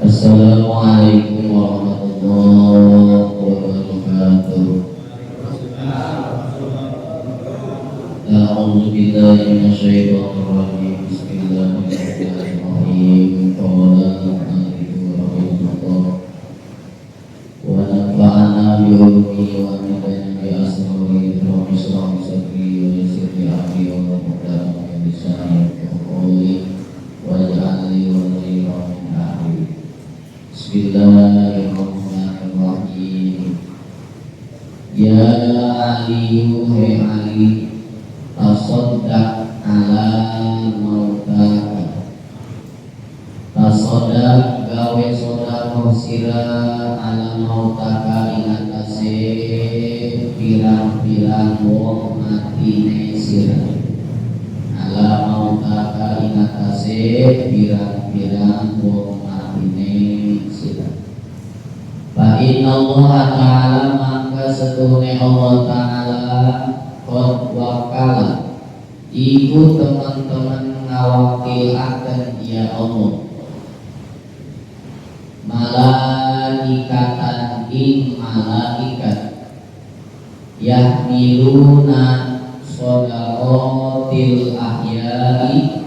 Assalamualaikum warahmatullahi wabarakatuh. A'udzu billahi minasyaitonir rajim. Bismillahirrahmanirrahim. Qala rahimahullah wa nafa'ana bi ulumi wa nafa'ana bi asrari wa bisrahi sadri wa yassir li amri wa qadara min lisani qawli wa ja'alni wazira min ahli. Bismillahirrahmanirrahim. Ya Ali hai Ali, tasaddaq ala mautaka. Tasaddaq gawe sedekah sira ala mautaka ing atase pirang-pirang wong matine sira. Ala mautaka ing atase pirang-pirang wong matine sira. Fa inna Allah ta'ala maka setuhune Allah ta'ala qad wakala iku teman-teman ngawakilaken ya Allah malaikatan ing malaikat yahmiluna shadaqatil ahyai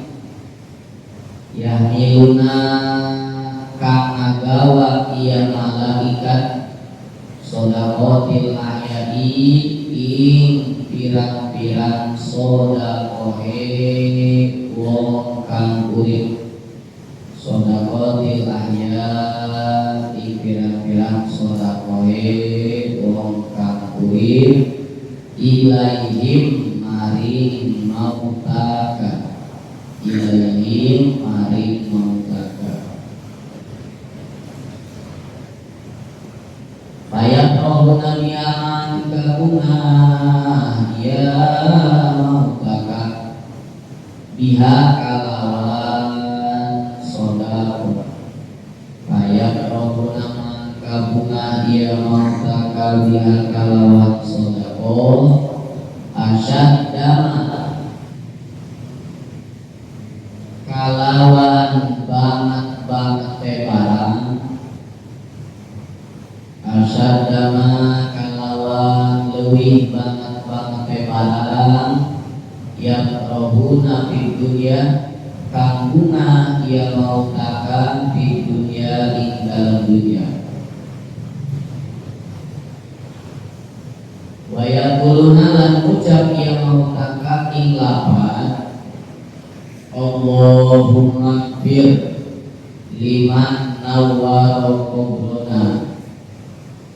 yahmiluna kang ngagawa iya malaikat shadaqatil ahyai ing pirang-pirang sedekah wong kang urip. Shadaqatil ahya ing pirang-pirang sedekah wong kang urip ilaihim maring mautaka. Ilaihim maring mautaka. Bayat roh nabi aman kabunah ya mautaka biha kalawan sodako. Bayat roh naman kabunah ya mautaka biha kalawan sodako asyad dama kalawan banget tebarang asyadama kalawan leuwih banget tebarang yang rohuna fid dunya kang guna ia mautakan fid dunya ing dalam dunia. Wa yaquluna lan ucap ia mautakan ing lapan Allahumma fir liman nawwara qabrana.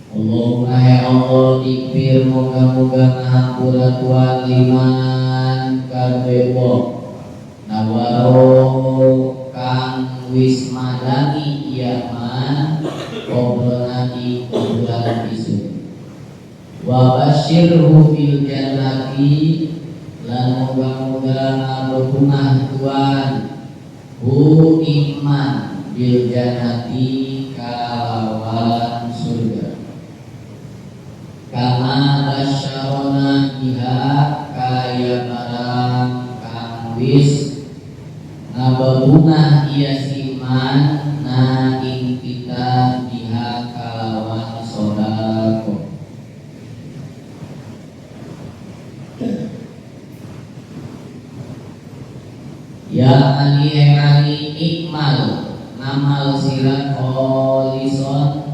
Allahumma ya Allah dikfir moga-moga ngahampura Tuhan liman kabeh wong nawaro kang wis madani iya man qobrani kuburan isu wa basyirhu fil jannati lan moga-moga ngabunah Tuhan hu iman bil jannati kalawan surga. Kama basyarona biha kaya barang kang wis ngababungah iya siman na ing kita biha kalawan sodako. Ya Ali ikmal namal sirah kolison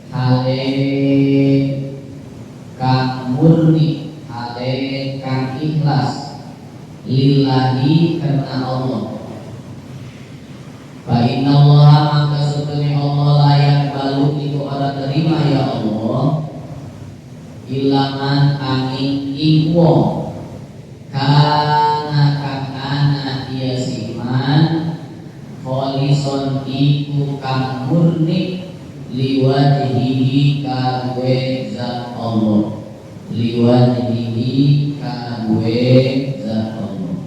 hale kang murni, hale kang ikhlas lillahi karena Allah. Fa inna Allah maka sebenarnya Allah layak balu itu orang terima ya Allah ilaman angin iwo kana dia siman kholison iku kang murni liwajhihi kawe zat Allah, liwajhihi kawe zat Allah.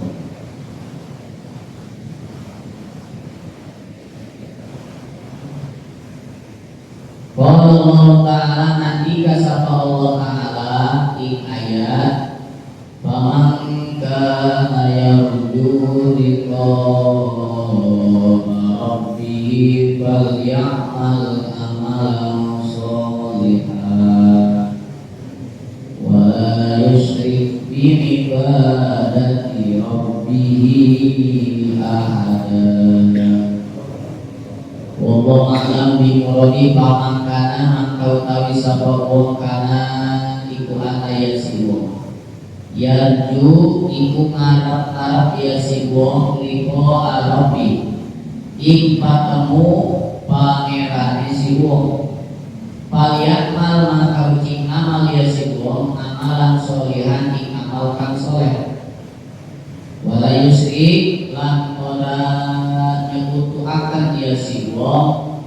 Allah Ta'ala nanti kasapa Allah Ta'ala ing ayat Faman kana yarju liqa falyamal amalan sholihan wa la yusyrik bi ibadati rabbih ahada. Wallahu a'lam bi muradi pamangkana mangkau tawi sapa wong kana iku ana ya si wong yarju iku ngarep-ngarep ya si wong liko arabi ing patemu pangerane si wong paliakmal maka ucing amal ya si wong amalan solihan ing amal kang soleh wala yusrik lan ora nyekutuaken ya si wong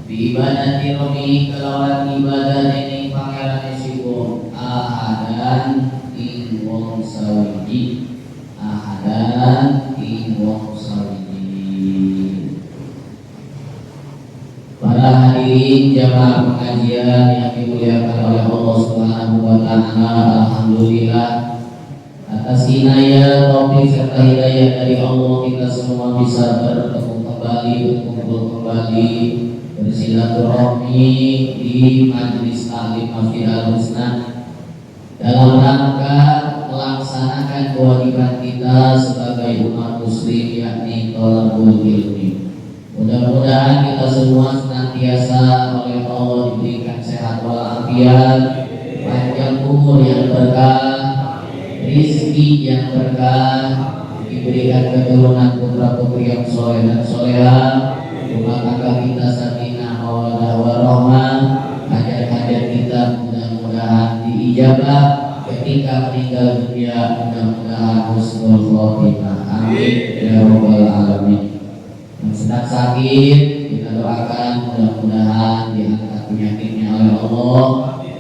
bi ibadati rabbi kelawan ibadah dening pangerane si wong ahadan ing wong sawiji ahadan ing wong sawiji. Para hadirin jamaah pengajian yang dimuliakan oleh Allah Subhanahu wa taala, alhamdulillah atas inayah, taufik serta hidayah dari Allah kita semua bisa bertemu kembali, berkumpul kembali, bersilaturahmi di majelis taklim Masjid Al-Husna dalam rangka melaksanakan kewajiban kita sebagai umat muslim yakni thalabul ilmi. Mudah-mudahan kita semua senantiasa oleh Allah diberikan sehat walafiat, panjang umur yang berkah, rizki yang berkah, diberikan keturunan putra-putri yang soleh dan soleha, rumah tangga kita sakinah mawaddah warahmah, hajat-hajat kita mudah-mudahan diijabah, ketika meninggal dunia mudah-mudahan husnul khotimah. Amin ya rabbal alamin. Yang sedang sakit kita doakan mudah-mudahan diangkat penyakitnya oleh Allah.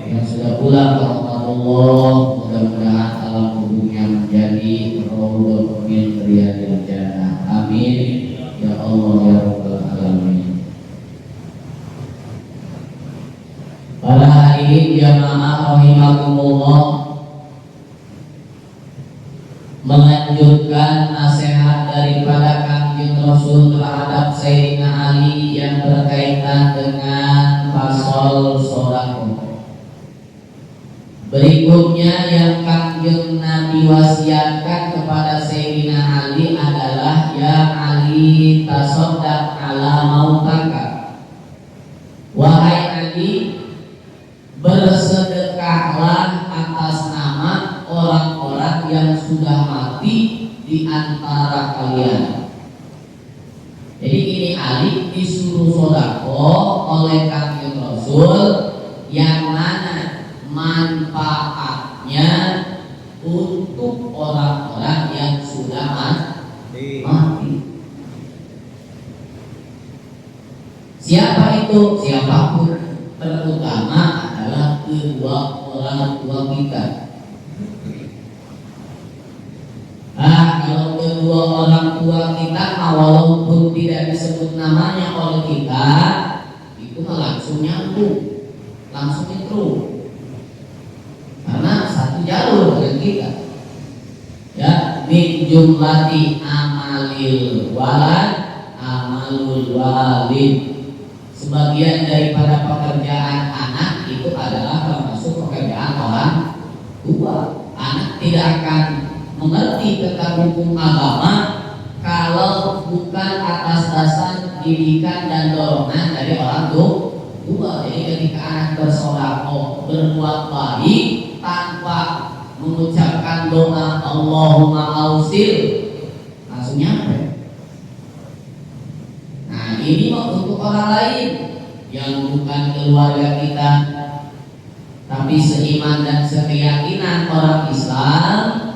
Yang sudah pulang ke rahmat Allah mudah-mudahan alam tubuhnya menjadi raudhatun min riyadil jannah. Amin ya Allah ya rabbal alamin. Para hadirin jamaah rahimakumullah, melanjutkan nasihat daripada Kangjeng Rasul terhadap Sayyidina Ali yang berkaitan dengan fasol sodaqah. Berikutnya yang Kangjeng Nabi wasiatkan kepada Sayyidina Ali adalah ya Ali tasaddaq ala mautaka. Wahai Ali, bersedekahlah atas nama orang-orang yang sudah mati di antara kalian. Jadi ini Ali disuruh sedekah oleh Kangjeng Rasul yang mana manfaatnya untuk orang-orang yang sudah mati. Siapa itu? Siapapun, terutama adalah kedua orang tua kita. Kalau kedua orang tua kita walaupun tidak disebut namanya oleh kita, itu langsung nyambung, langsung nyetrum, karena satu jalur dengan kita. Ya, min jumlati amalil walad amalul walid. Sebagian daripada pekerjaan anak itu adalah termasuk pekerjaan orang tua. Anak tidak akan mengerti tentang hukum agama kalau bukan atas dasar didikan dan dorongan dari orang tua. Jadi ketika anak bersedekah, berbuat baik tanpa mengucapkan doa Allahumma ausil, langsung nyampe. Nah, ini untuk orang lain yang bukan keluarga kita, tapi seiman dan sekeyakinan orang Islam.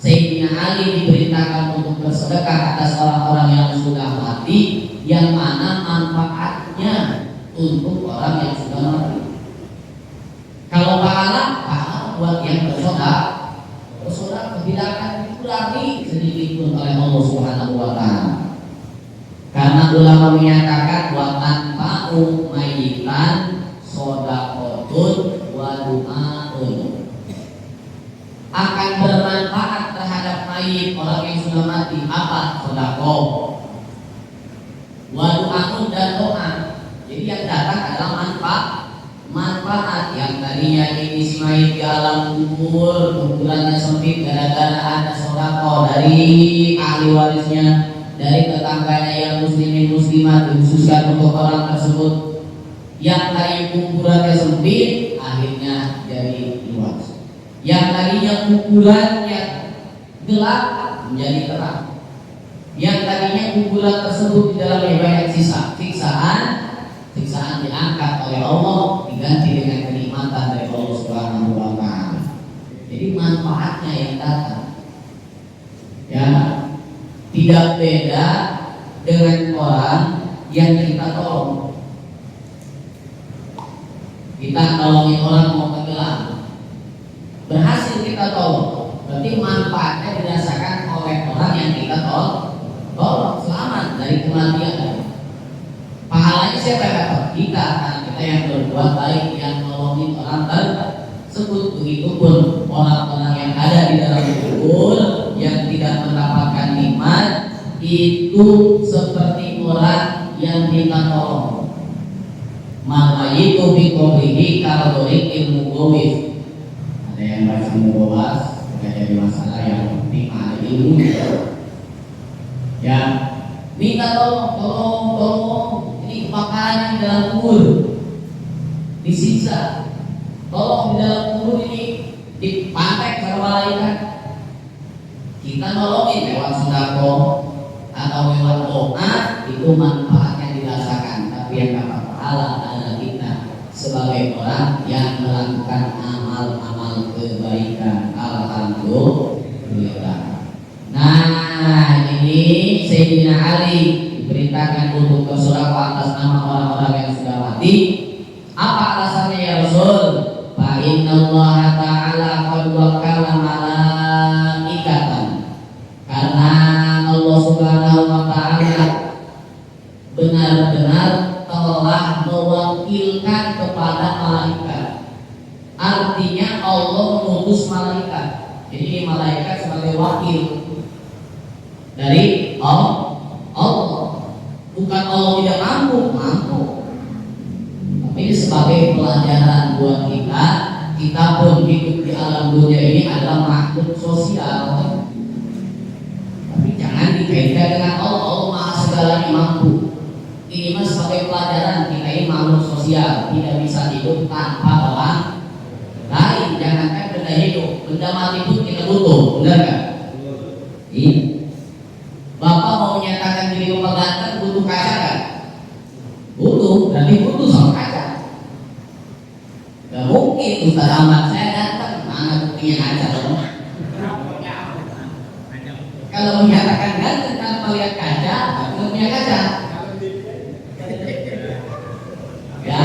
Sayyidina Ali diperintahkan untuk bersedekah atas orang-orang yang sudah mati, yang mana manfaatnya untuk orang yang sudah mati. Kalau pahala buat yang bersedekah tidak akan dikurangi sedikit pun oleh Allah Subhanahu wa taala. Karena ulama menyatakan wa tanfa'u mayyitan shadaqatun wa du'aun. Akan bermanfaat terhadap mayit orang yang sudah mati apa? Sedekah. Wa du'aun tamu dan doa. Jadi yang datang adalah manfaat yang tadinya ini si mayit di alam kubur, kuburannya sempit gara-gara ada sedekah dari ahli warisnya, dari tetangganya yang muslimin muslimat, dikhususkan untuk orang tersebut yang tadi kuburannya sempit akhirnya jadi luas, yang tadinya kuburannya gelap menjadi terang, yang tadinya kuburan tersebut di dalamnya banyak siksaan diangkat oleh Allah diganti dengan kenikmatan dari Allah Subhanahu wa taala. Jadi manfaatnya yang datang ya tidak beda dengan orang yang kita tolong. Kita nolongin orang mau tenggelam, berhasil kita tolong, berarti manfaatnya dirasakan oleh orang yang kita tolong, selamat dari kematian. Pahalanya siapa yang dapat? Kita, karena kita yang berbuat baik, yang nolongin orang tersebut. Begitupun orang-orang yang ada di dalam kubur yang tidak mendapatkan nikmat itu seperti orang yang kita tolong. Maka itu bikobihi kalau ilmu gowis. Ada yang baca mubawas, nggak jadi masalah, yang penting ada ilmu. Ya, minta tolong. Ini kebakaran di dalam kubur, disiksa. Tolong di dalam kubur ini dipantek sama malaikat. Kita nolongin lewat sedekah atau lewat doa, itu manfaatnya dirasakan. Tapi yang dapat pahala adalah kita sebagai orang yang melakukan amal-amal kebaikan. Alhamdulillah. Nah, ini Sayyidina Ali diperintahkan untuk bersedekah atas nama orang-orang yang sudah mati. Apa alasannya ya Rasul? Fa innallaha ta'ala qad wakkala malaikatan. Karena Allah Subhanahu wa taala benar-benar telah mewakilkan kepada malaikat. Artinya Allah mengutus malaikat. Jadi malaikat sebagai wakil dari Allah. Bukan Allah tidak mampu. Tapi ini sebagai pelajaran buat kita. Kita pun hidup di alam dunia ini adalah makhluk sosial. Tapi jangan dikaitkan dengan Allah. Allah Maha segalanya mampu. Ini mas sebagai pelajaran, kita ini makhluk sosial, tidak bisa hidup tanpa orang lain. Jangankan benda hidup, benda mati pun kita butuh, benar nggak? Iya. Bapak mau menyatakan diri bapak ganteng, butuh kaca kan? Butuh, berarti butuh sama kaca. Gak mungkin Ustaz Ahmad saya ganteng, mana buktinya kaca dong? Kalau menyatakan ganteng tanpa lihat kaca, nggak punya kaca. Ya,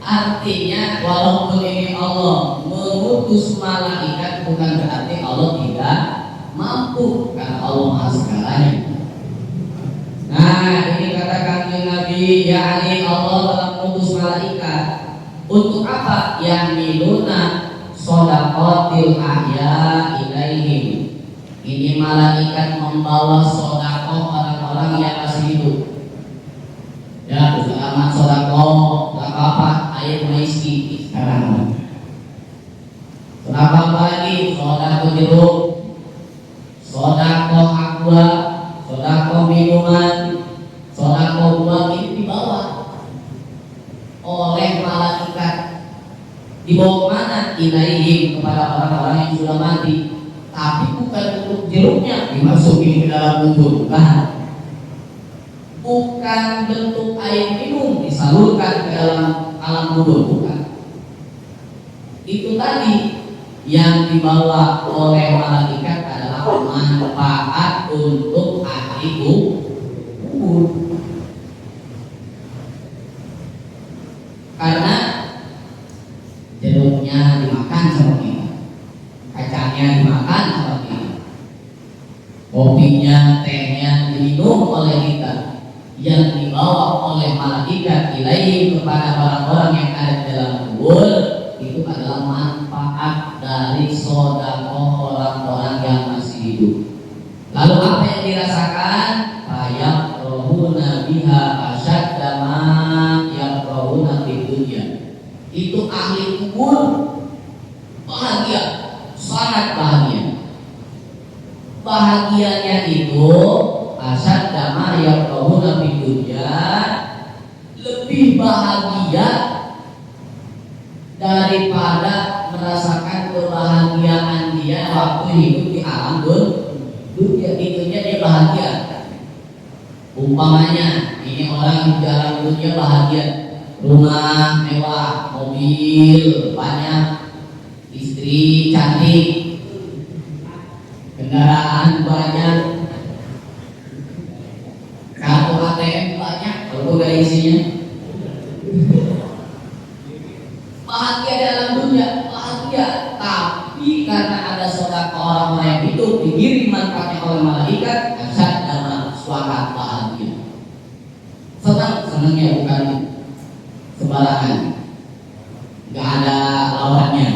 artinya walaupun ini Allah mengutus malaikat bukan berarti Allah tidak mampu, karena Allah Maha segalanya. Nah, ini katakan Nabi, ya Ali, Allah telah mengutus malaikat untuk apa? Yang miluna shodaqatil ahya ilaihim. Ini malaikat membawa sedekah orang-orang yang masih hidup. Ya, Ustaz Ahmad sedekah apa? Air meski sekarang. Sedekah apa lagi? Sedekah jeruk, sedekah aqua, sedekah minuman, sedekah buah, ini dibawa oleh malaikat. Dibawa mana? Ilaihim, kepada orang-orang yang sudah mati. Tapi bukan untuk jeruknya dimasukin ke dalam kubur, bukan bentuk air minum disalurkan ke dalam alam kubur, bukan. Itu tadi yang dibawa oleh malaikat adalah manfaat untuk ahli kubur. Karena jeruknya dimakan seperti ini, kacangnya dimakan seperti ini, kopinya, tehnya diminum oleh kita. Yang dibawa oleh malaikat ilahi kepada orang-orang yang ada di dalam kubur itu adalah manfaat dari sedekah orang-orang yang masih hidup. Lalu apa yang dirasakan? Fayaqrahuna biha asyadda ma yakrahuna fid dunya. Itu ahli kubur bahagia, sangat bahagia. Bahagianya itu asyadda ma yakrahuna fid dunya, lebih bahagia daripada merasakan kebahagiaan dia waktu hidup di alam dunia. Itunya dia bahagia. Umpamanya ini orang di alam dunia bahagia, rumah mewah, mobil banyak, istri cantik, kendaraan banyak, kartu ATM banyak, kalau gak isinya. Bahagia dalam dunia, bahagia. Tapi karena ada sedekah orang-orang yang hidup diberi manfaatnya oleh malaikat, asyad dan suara bahagia. Senangnya bukan sembarangan, nggak ada lawannya.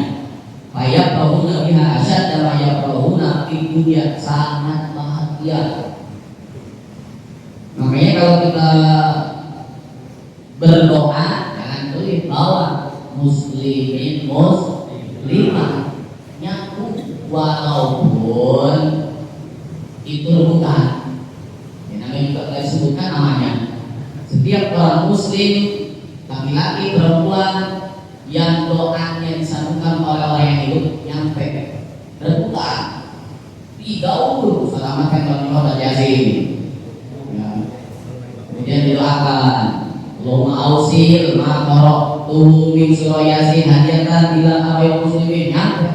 Fayabrahuna biha asyad dan fayabrahuna fi dunya, sangat bahagia. Makanya kalau kita berdoa jangan tulis bawah muslimin muslimah, nyambung walaupun itu bukan yang namanya juga telah disebutkan namanya. Setiap orang muslim, laki-laki perempuan yang doanya disambungkan oleh orang yang hidup nyampe berbulan digaul selamatkan dalam roda yasin ya. Kemudian didoakan Allahumma ausil ma'korok tuhu min surah yasin hadiatan bila awal muslimin, nyampe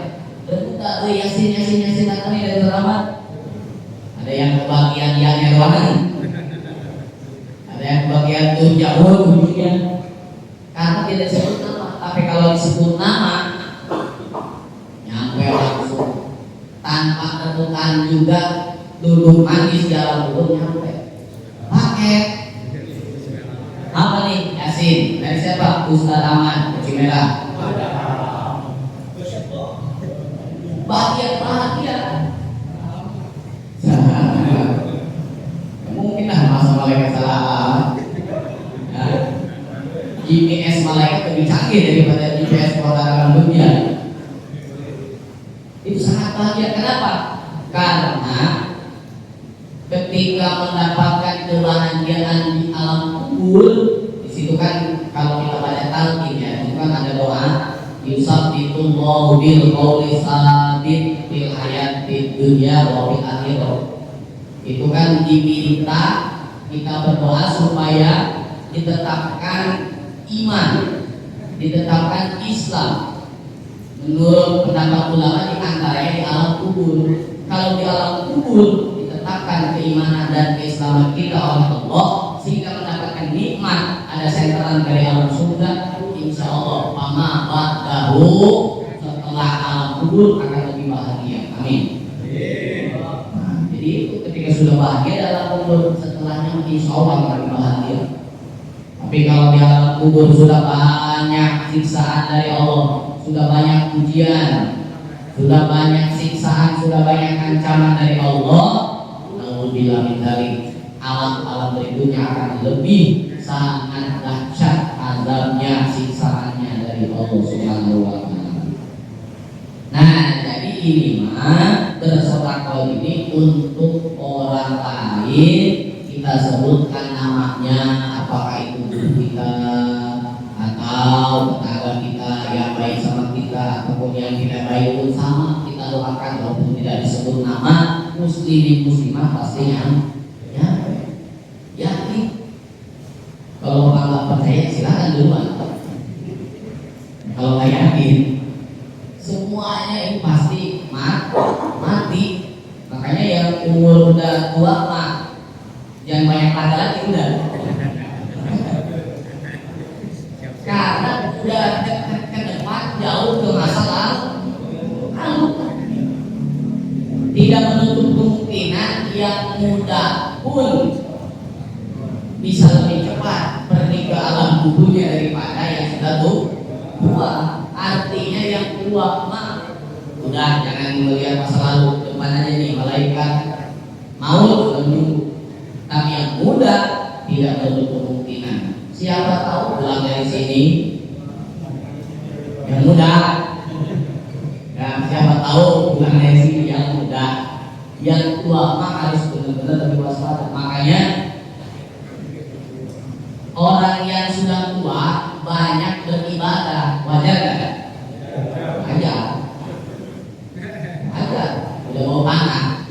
berbuka yasin akan dari selamat. Ada yang kebagian yang doang, ada yang kebagian tuh jauh ujungnya karena tidak disebut nama. Tapi kalau disebut nama nyampe langsung tanpa tentukan juga, duduk manis dalam mulut nyampe. Paket apa nih? Yasin. Dari siapa? Ustaz Ahmad Cimera. Bahagia. Mungkin lah masa malaikat salah. Ya. GPS malaikat lebih canggih daripada GPS orang dunia. Itu sangat bahagia. Kenapa? Karena ketika mendapatkan kebahagiaan di alam kubur, di situ kan kalau kita baca talqin ya, itu kan ada doa yusabbitullahu bil qawli sabit fil hayatid dunya wa fil akhirah. Itu kan diminta kita berdoa supaya ditetapkan iman, ditetapkan Islam. Menurut pendapat ulama di antaranya di alam kubur. Kalau di alam kubur ditetapkan keimanan dan keislaman kita oleh Allah sehingga mendapatkan nikmat, ada senteran dari alam surga, insya Allah pama ba'dahu, setelah alam kubur akan lebih bahagia. Amin. Nah, jadi itu ketika sudah bahagia dalam kubur, setelahnya insya Allah akan lebih bahagia. Tapi kalau di alam kubur sudah banyak siksaan dari Allah, sudah banyak ujian, sudah banyak siksaan, sudah banyak ancaman dari Allah, naudzubillah min dzalik, alam-alam berikutnya akan lebih sangat dahsyat azabnya, siksaannya dari Allah Subhanahu wa taala. Nah, jadi ini mah bersedekah ini untuk orang lain, kita sebutkan namanya, apakah itu guru kita atau tetangga kita yang baik sama kita ataupun yang tidak baik pun sama, kita doakan walaupun tidak disebut nama. Muslimin muslimah pasti yang yakin. Kalau orang nggak percaya silakan duluan. Kalau nggak yakin, semuanya ini pasti mati. Makanya yang umur udah tua mah jangan banyak kata lagi udah. Karena udah ke depan jauh ke masa lalu. Tidak menutup kemungkinan yang muda pun bisa lebih cepat pergi ke alam kuburnya daripada yang sudah tua. Artinya yang tua mah udah jangan melihat masa lalu, depan aja nih malaikat maut menunggu. Tapi yang muda tidak menutup kemungkinan. Siapa tahu pulang dari sini yang muda. Dan siapa tahu pulang dari sini yang muda. Yang tua mah harus benar-benar lebih waspada. Makanya orang yang sudah tua banyak beribadah, wajar kan? Wajar. Udah mau panas.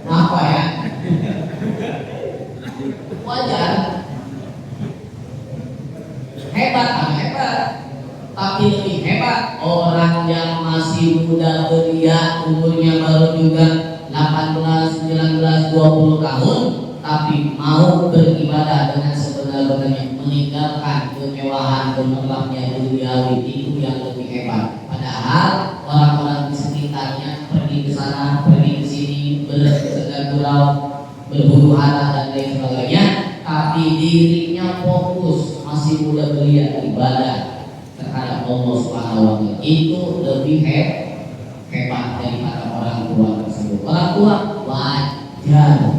Apa ya? Wajar. Hebat. Tapi lebih hebat orang yang masih muda belia, umurnya baru juga 18, 19, 20 tahun, tapi mau beribadah dengan sebenar-benarnya, meninggalkan kemewahan gemerlapnya duniawi, itu yang lebih hebat. Padahal orang-orang di sekitarnya pergi ke sana, pergi ke sini, bersedekah, berburu hara dan lain sebagainya, tapi dirinya fokus masih muda belia ibadah terhadap Allah Subhanahu wa Ta'ala. Itu lebih hebat daripada orang tua tersebut. Orang tua wajar,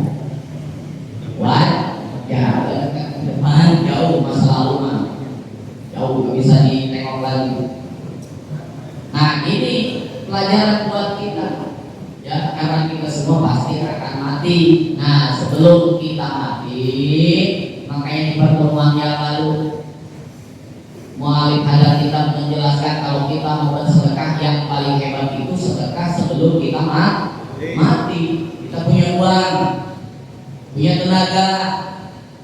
depan jauh masa lalu mah jauh nggak bisa ditengok lagi. Nah ini pelajaran buat kita ya, karena kita semua pasti akan mati. Nah sebelum kita mati, makanya di pertemuan yang lalu Mu'alif hadar kita menjelaskan kalau kita mau bersedekah yang paling hebat itu sedekah sebelum kita mati. Kita punya uang, punya tenaga,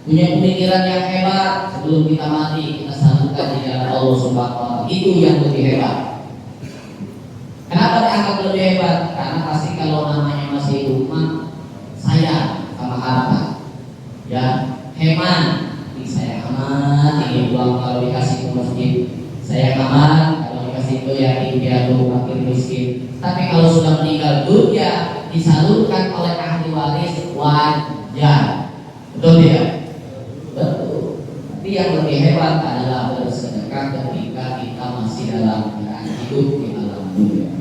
punya pemikiran yang hebat, sebelum kita mati kita salurkan di jalan Allah Subhanahu wa Ta'ala. Itu yang lebih hebat. Kenapa dianggap lebih hebat? Karena pasti kalau namanya masih hidup mah sayang sama harta, ya hemat. Saya aman, ini uang kalau dikasih ke masjid saya aman, kalau dikasih ke yatim piatu fakir miskin. Tapi kalau sudah meninggal dunia disalurkan oleh ahli waris wajar, betul tidak? Betul. Tapi yang lebih hebat adalah bersedekah ketika kita masih dalam keadaan hidup di alam dunia.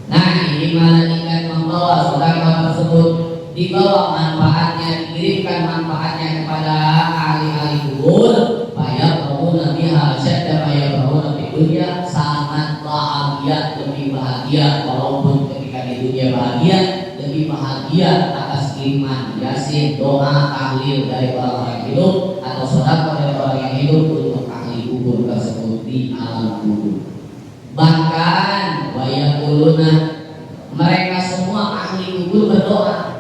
Nah ini malaikat membawa sedekah tersebut, dibawa manfaatnya, dikirimkan manfaatnya kepada ahli-ahli kubur. Fayaqrabuna biha syadda fayaqrabuna di dunia, sangat bahagia, lebih bahagia. Walaupun ketika di dunia bahagia, lebih bahagia atas iman, yasin, doa, tahlil dari orang-orang hidup atau sedekah dari orang yang hidup untuk ahli kubur tersebut di alam kubur. Bahkan wayaquluna, mereka semua ahli kubur berdoa.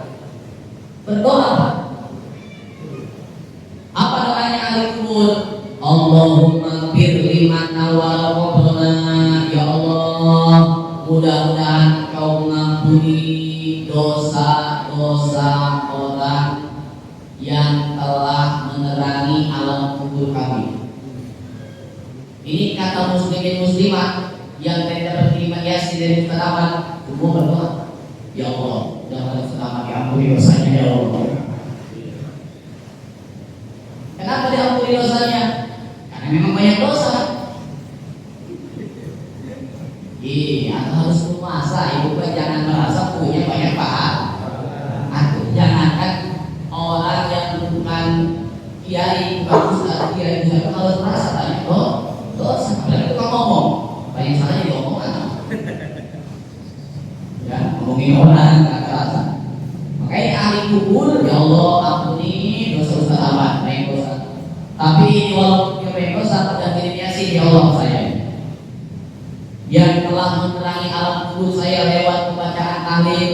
Apa doanya ahli kubur? Allahumma fir liman nawwara qabrana. Ya Allah, mudah-mudahan Engkau mengampuni dosa-dosa orang yang telah menerangi alam kubur kami. Ini kata muslimin muslimat yang tidak beriman yasin dari terawan, semua berdoa. Ya Allah, jangan selama diampuni dosanya ya Allah. Kenapa diampuni dosanya? Karena memang banyak dosa. Iya, harus puasa. Ibu jangan merasa punya banyak pahala. Jangankan orang yang bukan kiai, bukan ustaz, kiai juga harus merasa banyak dosa. Padahal tukang ngomong, banyak salahnya di omongan. Ya, ngomongin orang nggak kerasa. Makanya ahli kubur, ya Allah ampuni dosa-dosa hamba, banyak dosa. Tapi walaupun dia banyak dosa, pada dirinya sih ya Allah saya yang telah menerangi alam kubur saya lewat pembacaan tahlil,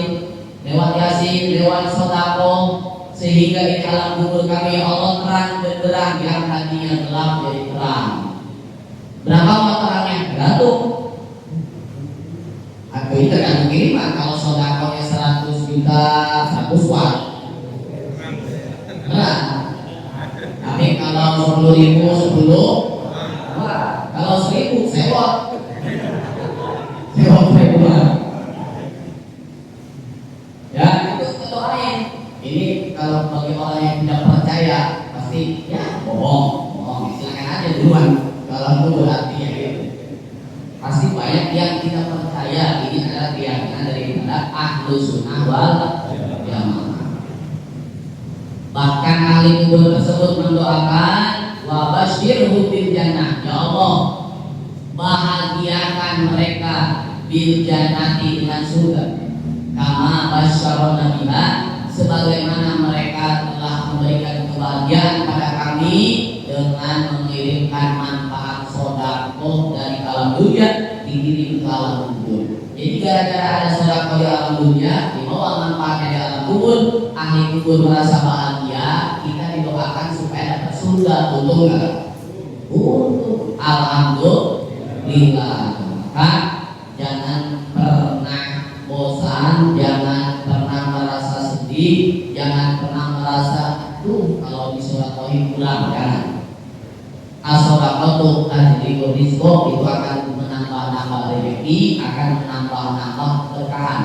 lewat yasin, lewat sedekah, sehingga di alam kubur kami Allah terang benderang yang tadinya gelap jadi terang. Berapa terangnya? Tergantung. Aku itu tergantung kiriman. Kalau sedekahnya 100 juta, 100 watt. Nah, tapi kalau 10.000, 10 watt. Kalau 1.000, sewa. Ya, itu doain. Ini kalau bagi orang yang tidak percaya pasti ya bohong. Silakan aja duluan. Kalau itu berarti ya gitu. Pasti banyak yang tidak percaya. Ini adalah keyakinan daripada ahlu sunnah wal jamaah. Bahkan ahli kubur tersebut mendoakan, wa basyirhum bil jannah, ya Allah bahagiakan mereka bil jannati dengan surga, kama basyarona biha, sebagaimana mereka telah memberikan kebahagiaan pada kami dengan mengirimkan manfaat sedekah dari alam dunia dikirim ke alam kubur. Jadi gara-gara ada sedekah di alam dunia, dibawa manfaatnya di alam kubur, ahli kubur merasa bahagia, kita didoakan supaya dapat surga. Untung nggak? Untung. Alhamdulillah. Maka jangan pernah bosan, jangan pernah merasa sedih, jangan pernah merasa kalau disurat tauhid pulang, jangan. As-shadaqatu tajlibu rizqa, itu akan menambah-nambah rezeki, akan menambah-nambah berkahan.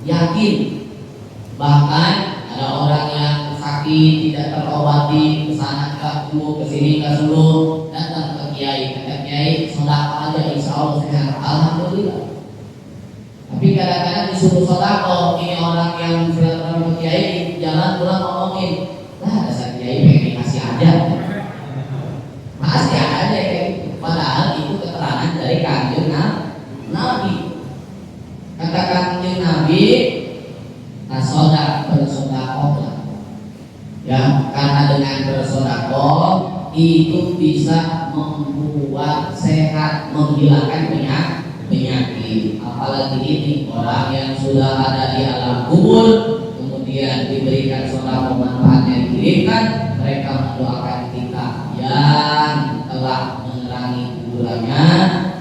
Yakin. Bahkan ada orang yang sakit tidak terobati, kesana ke dulu, kesini ke dulu, datang ke kiai, kata kiai sedekah aja insya Allah sehat. Alhamdulillah. Tapi kadang-kadang disuruh sedekah, ini orang yang silaturahmi ke kiai jalan pulang ngomongin, lah dasar kiai pengen dikasih aja. Masih ada kayak gitu. Padahal itu keterangan dari kanjeng Nabi. Kata kanjeng Nabi, bersedekah. Ya, karena dengan bersedekah itu bisa membuat sehat, menghilangkan penyakit. Apalagi ini orang yang sudah ada di alam kubur, kemudian diberikan sedekah, manfaatnya dikirimkan, mereka mendoakan kita yang telah menerangi kuburannya,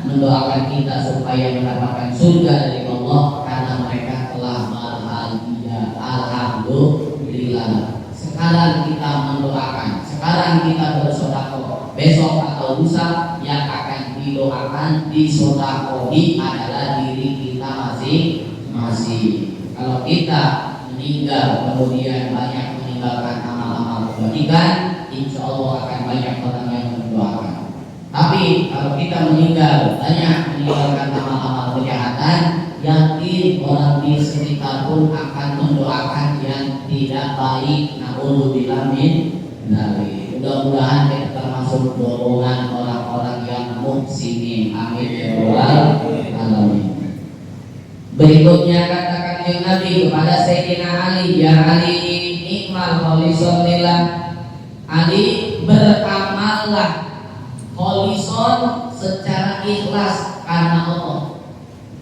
mendoakan kita supaya mendapatkan surga dari Allah karena mereka telah bahagia. Alhamdulillah. Sekarang kita mendoakan, sekarang kita bersedekah, besok atau lusa yang akan didoakan, disedekahi adalah diri kita masing-masing. Kalau kita meninggal kemudian banyak meninggalkan amal-amal kebaikan, insya Allah akan banyak orang yang mendoakan. Tapi kalau kita meninggal banyak meninggalkan amal-amal kejahatan, yakin orang di sekitar pun akan mendoakan yang tidak baik. Na'udzubillah min dzalik. Mudah-mudahan kita termasuk golongan orang-orang yang muhsinin. Amin ya rabbal alamin. Berikutnya katakan yang Nabi kepada Sayyidina Ali, ya Ali nikmal kholisun lillah. Ali beramallah kholison secara ikhlas karena Allah.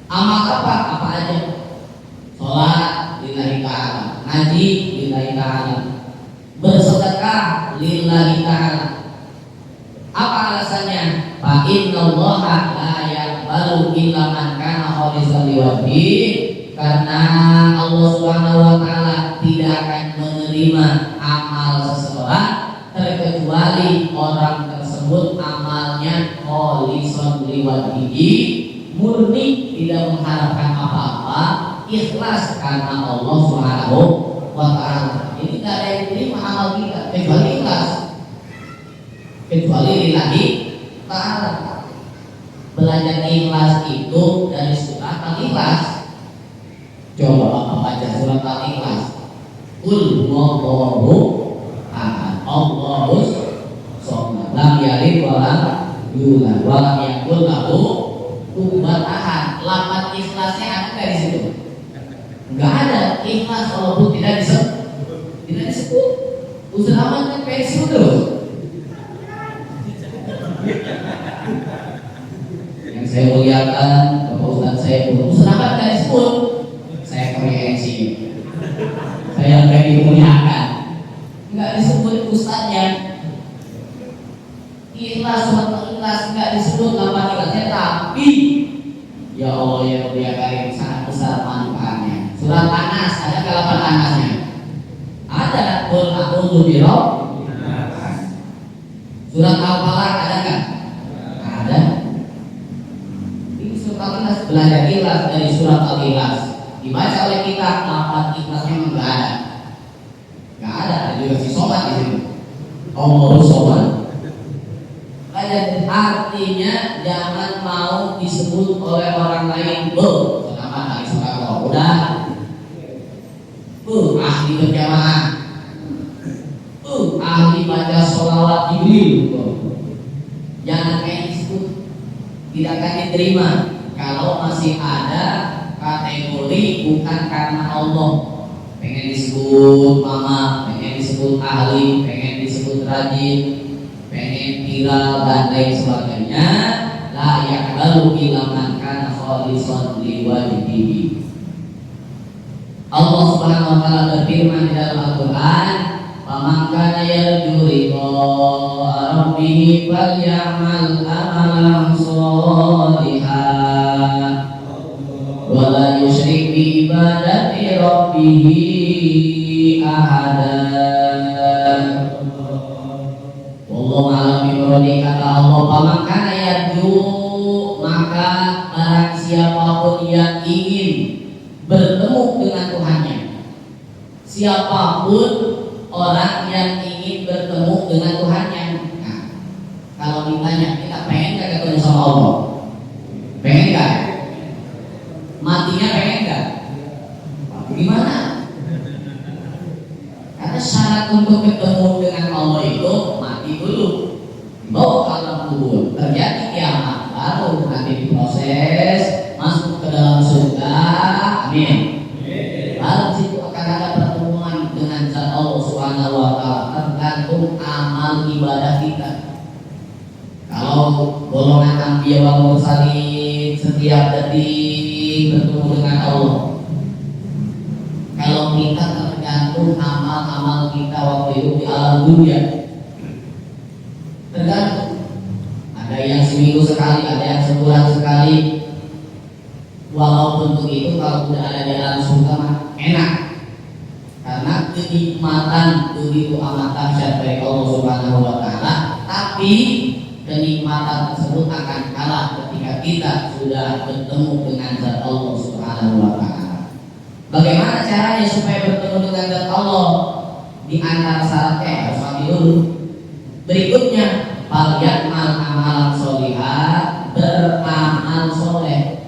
Amal apa? Apa aja? Sholat lillahi ta'ala, ngaji lillahi ta'ala, bersedekah lillahi ta'ala. Apa alasannya? Fa innallaha la yaqbalu illa man kana kholisan liwajhi, karena Allah Subhanahu wa taala tidak akan menerima amal seseorang terkecuali orang tersebut amalnya kholisan liwajhi, murni, tidak mengharapkan apa-apa, ikhlas karena Allah Subhanahu wa taala. Ini tidak ada yang terima amal kita kecuali ikhlas, kecuali lillahi ta'ala. Belajar ikhlas itu dari surat Al-Ikhlas. Coba Bapak baca surat Al-Ikhlas. Qul huwallahu ahad, Allahus shomad, lam yalid wa lam yulad wa lam yakul lahu kufuwan ahad. Lafaz ikhlasnya ada nggak di situ? Nggak ada. Ikhlas walaupun tidak disebut. Ustaz Ahmad kan pensiun terus. Yang saya muliakan Bapak Ustaz saya pun Ustaz Ahmad nggak disebut. Saya komprehensi. Saya nggak dimuliakan. Nggak disebut ustaznya. Ikhlas sama ikhlas nggak disebut lafaz ikhlasnya, tapi ya Allah ya Rabbi ya Karim, sangat besar manfaatnya. Surat Anas, ada nggak lafaz Anasnya? Ada. Qul a'udzu birabbil nas. Surat Al-Falaq ada nggak? Ada. Ini surat Al-Ikhlas, belajar ikhlas dari surat Al-Ikhlas. Dibaca oleh kita, lafaz ikhlasnya memang nggak ada. Nggak ada. Ada juga si sobat di sini. Allahus shomad. Artinya jangan mau disebut oleh orang lain, selama hari sedekah udah, ahli berjamaah, ahli baca sholawat Jibril. Jangan kayak disebut, tidak akan diterima kalau masih ada kategori bukan karena Allah. Pengen disebut mama, pengen disebut ahli, pengen disebut rajin, pengen viral dan lain sebagainya. La yaqbalu illa man kana khalisan liwajhihi. Allah Subhanahu wa taala berfirman di dalam Al-Qur'an, "Faman kana yarju liqa'a rabbih falyamal amalan sholihan wa la yusyrik bi ibadati rabbih ahada." Wallahu a'lam bishawab. Kata Allah, "Faman kana yarju," maka barang siapapun yang ingin bertemu dengan Tuhannya. Siapapun orang yang ingin bertemu dengan Tuhannya. Nah, kalau ditanya, kita pengen gak ketemu sama Allah? Pengen gak? Matinya pengen gak? Gimana? Karena syarat untuk ketemu dengan Allah itu mati dulu, dibawa ke alam kubur, terjadi kiamat, baru nanti diproses masuk ke dalam surga. Amin. Lalu situ akan ada pertemuan dengan zat Allah Subhanahu wa taala, tergantung amal ibadah kita. Kalau golongan anbiya wal mursalin setiap detik bertemu dengan Allah. Kalau kita tergantung amal-amal kita waktu itu di alam dunia. Tergantung. Ada yang seminggu sekali, ada yang sebulan sekali. Walaupun begitu, kalau sudah ada di alam surga mah enak, karena kenikmatan begitu amat dahsyat dari Allah Subhanahu wa taala. Tapi kenikmatan tersebut akan kalah ketika kita sudah bertemu dengan zat Allah Subhanahu wa taala. Bagaimana caranya supaya bertemu dengan zat Allah? Di antara syaratnya harus mati dulu. Berikutnya, fal ya'mal amalan sholihan, beramal soleh.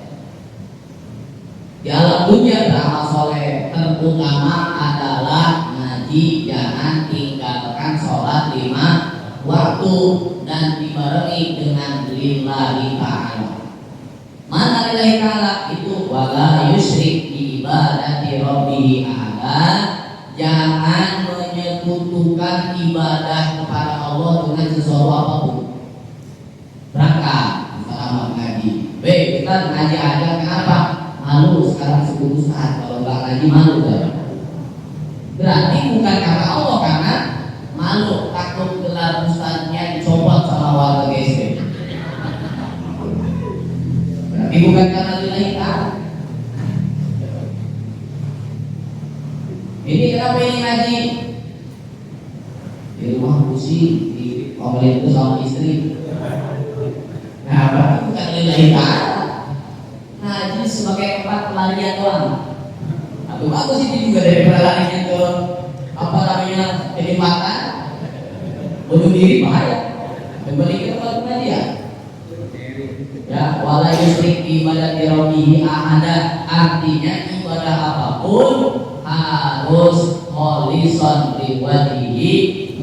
Di alam dunia beramal soleh terutama adalah ngaji, jangan tinggalkan sholat 5 waktu dan dibarengi dengan lillahi ta'ala. Mana lillahi ta'ala? Itu wala yusyrik bi ibadati rabbih ahada. Jangan menyekutukan ibadah kepada Allah dengan sesuatu apapun. Berangkat selama ngaji. Kita ngaji aja, kenapa? Malu sekarang sebelum saat, kalau nggak ngaji malu kan? Berarti bukan karena Allah, karena malu, takut gelar ustadznya dicopot sama warga GSD. Berarti bukan karena lillahi ta'ala. Ini kenapa ini ngaji? Di rumah pusing, di komplain itu sama istri. Nah, berarti bukan lillahi ta'ala. Ngaji sebagai tempat pelarian doang. Tapi bagus itu juga dari pelariannya ke apa namanya, kenikmatan. Bunuh diri bahaya. Kembali ke tempat pengajian. Ya, wala yusyrik bi ibadati rabbih ahada. Artinya ibadah apapun harus kholisan liwajhihi,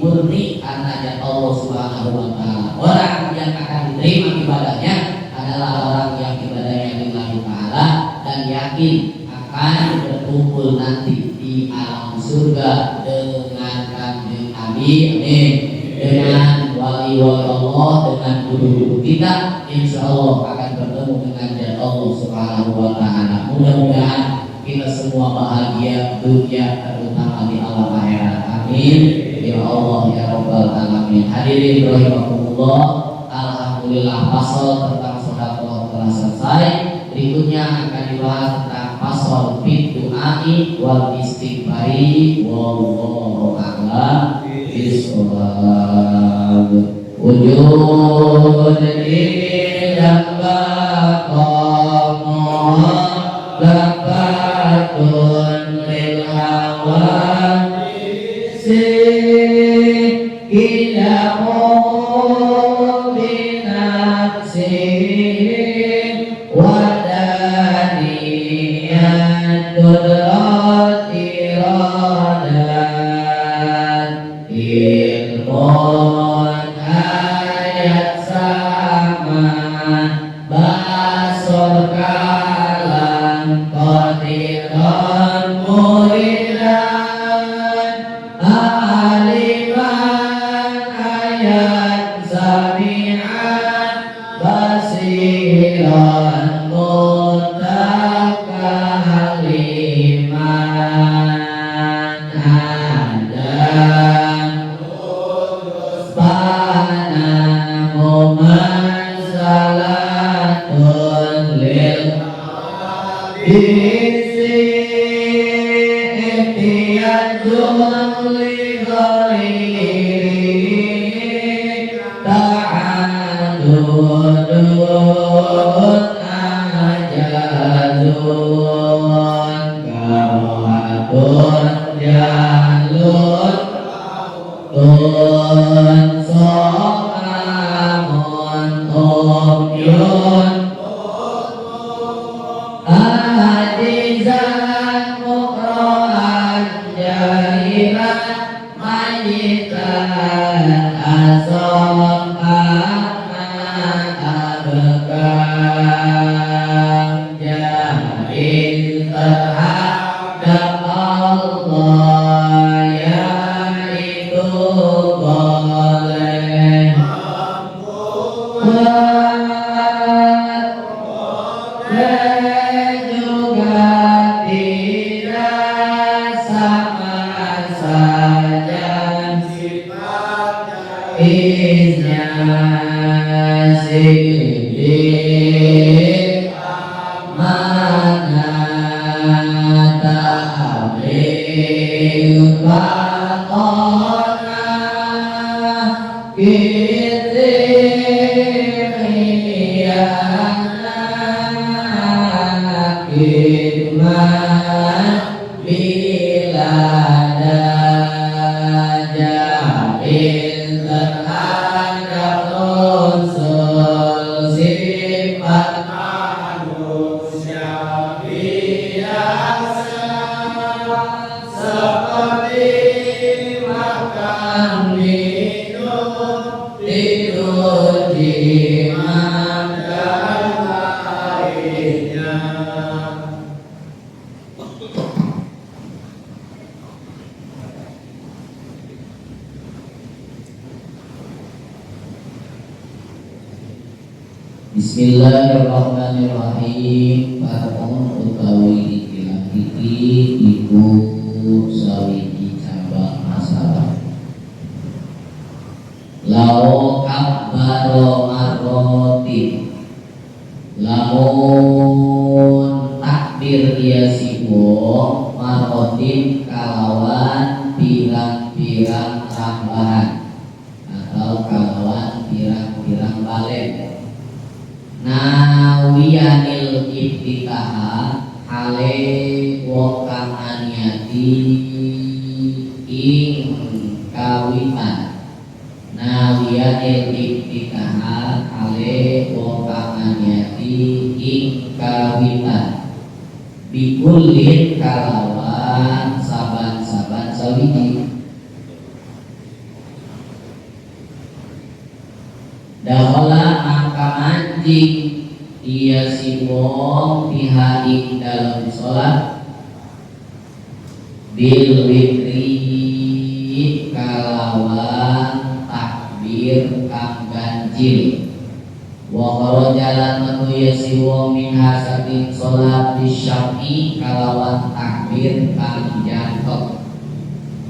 murni karena ya Allah Subhanahu wa taala. Orang yang akan diterima ibadahnya adalah orang yang ibadahnya lillahi ta'ala dan yakin akan berkumpul nanti di alam surga dengan kanjeng Nabi, amin, dengan wali-wali Allah, dengan guru-guru kita, insya Allah akan bertemu dengan zat Allah Subhanahu wa taala. Mudah-mudahan kita semua bahagia dunia terutama di alam akhirat, amin ya Allah ya rabbal alamin. Hadirin rahimakumullah, alhamdulillah pasal tentang sedekah telah selesai. Berikutnya akan dibahas tentang pasal fit du'ai wal istighfari. Wallahu a'lam bishawab. Wujud ilal baqamu lakatun lil hawadisi ilamu wadaniyatul iradan Alimun ayat sama basur kalam qadirun muridan aliman ayat sami'an basiran mutakaliman adam panamu masalatun lil isi ihtiyajun li ghairi ta'adudun ajazun karohatun jalun tun so'amun umyun ajizan mukrohan jahilan majitan asom aman abekam jahil terhadap Allah yaitu boleh dan juga tidak sama saja isnya sidik mana ta'amil bakona bila dajahil terhadap unsur sifat manusia biasa seperti makan minum tidur jimat dan lainnya. Bismillahirrahmanirrahim. Patung utawi iki iku sawiji cabang masalah. Lao kabbaro marrotin, lamun takbir dia si wong marrotin kalawan pirang-pirang tambahan atau kalawan pirang-pirang balik. Nawiyanil iftitaha hale wong kang aniati ing kawitan. Nawiyanil iftitaha hale wong kang aniati ing kawitan. Bikulin kalawan saban-saban sawiji. Dakhala mangka mancing dia si wong fiha ing dalam sholat bil witri kalawan takbir kang ganjil wa kharajalan metu ya si wong minha saking sholat disyafi kalawan takbir kang jantok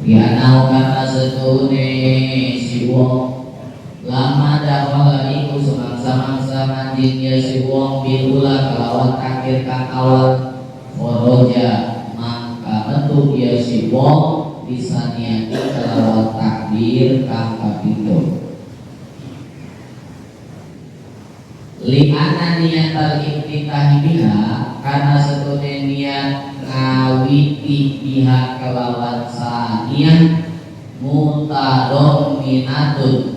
bianau kana setune si wong lama dakhala iku semangsa-mangsa manjing ya si wong bilula kalawan takbir kang awal kharaja mangka metu ya si wong disaniati kalawan takbir kang kapindho li ana niatal iftitahi biha karena setune niat ngawiti biha kalawan saniat mutadon minatun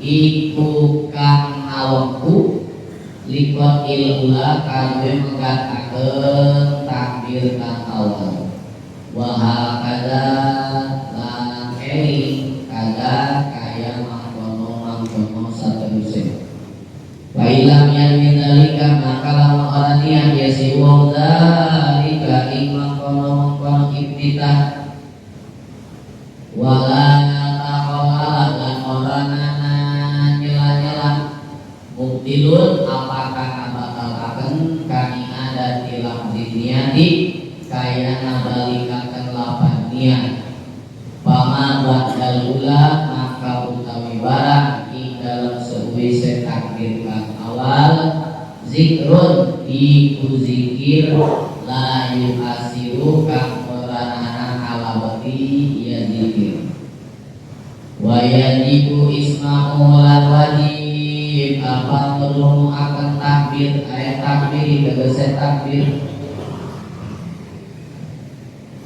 iku kang ngawengku likot ilula kangge menggatakeun takbir kang awal wa hakada lan eling kada kaya soranana nyela-nyela mubtilun apakah nabatalaken kami ada di lafzi niati kaya nabalikaken lapan niat pama ba'dal ula maka utawi barang ing dalam seuwise takbir kang awal zikrun iku zikir la yuhasiru kang ora nahan alawati ya zikir wa yajibu isma'u lan wajib apa perlu akan takbir ayat takbir tegese takbir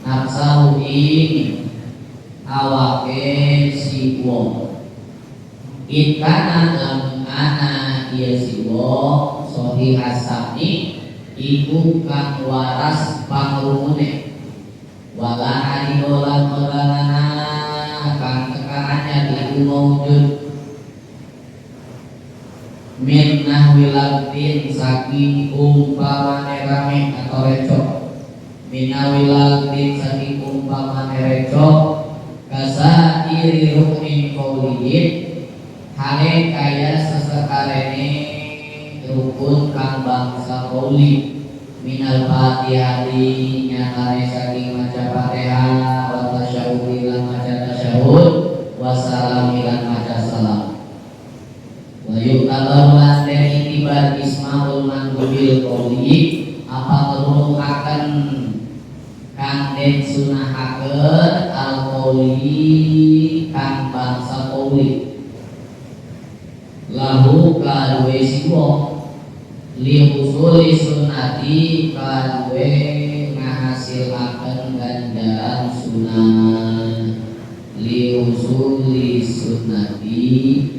nafsahu ing awake si wong ikana lamun ana iya si wong sohi hasami iku kang waras pangrumune wala adidolan orangana kang tekaannya iku maujud min nahwilatin saking umpamane rame atau recok min nahwilatin saking umpamane recok kasa iri rukmin kaulihin hale kaya sesekarene rukun kang bangsa kauli minal fatihati nyatane saking maca fatihah wa tasyahud lan maca tasyahud wa salam lan maca salam wa yuqtabar lan den itibar ismaul mandubil kauli apa perlu akan kang den sunahakeun al-qauli kang bangsa qauli lahu kadwe si wong li usuli sunnati kadwe ngahasilaken ganjaran sunah li usuli sunnati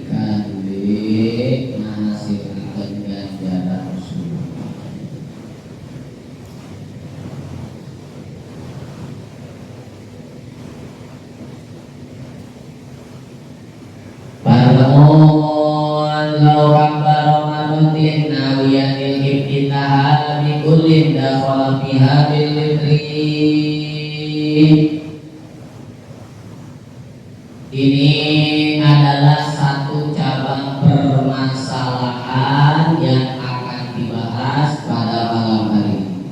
kadwe ngahasilaken ganjaran sunah. Lau kambaro manutin nawiyatil ibtitaha bikullin dakhala fiha bil witri. Ini adalah satu cabang permasalahan yang akan dibahas pada malam hari ini.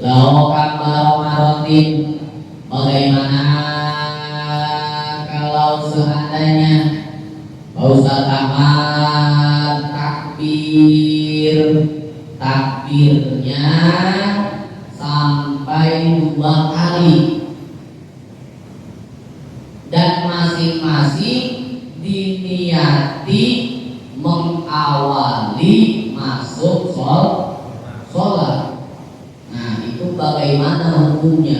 Lau kambaro manutin bagaimana kalau seandainya Ustaz Ahmad takbirnya sampai 2 kali dan masing-masing diniati mengawali masuk sholat. Nah itu bagaimana hukumnya?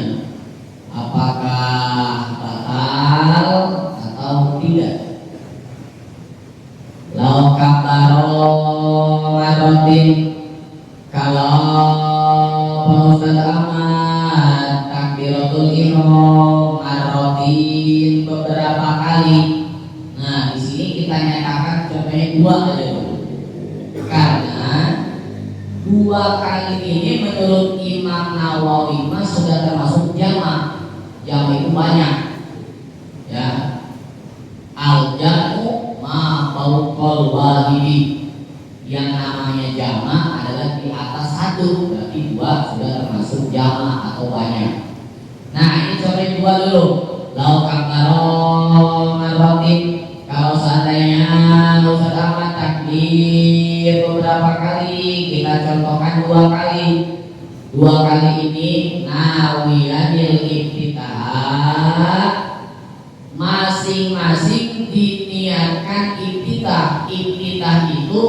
Apakah batal atau tidak? Lau kabaro marotin kalau Ustaz Ahmad takbiratul ihram marotin beberapa kali. Nah di sini kita nyatakan contohnya 2 aja dulu. Karena 2 kali ini menurut Imam Nawawi sudah termasuk jamak. Jamak itu banyak, ya. Al-jamu ma fauqal wahidi. Yang namanya jamak adalah di atas 1, berarti 2 sudah termasuk jamak atau banyak. Nah ini contoh 2 dulu. Lau kabaro marwatin, kalau seandainya Ustaz Ahmad takbir beberapa kali, kita contohkan 2 kali. 2 kali ini nawiyatil iftitah, masing-masing diniatkan iftitah. Iftitah itu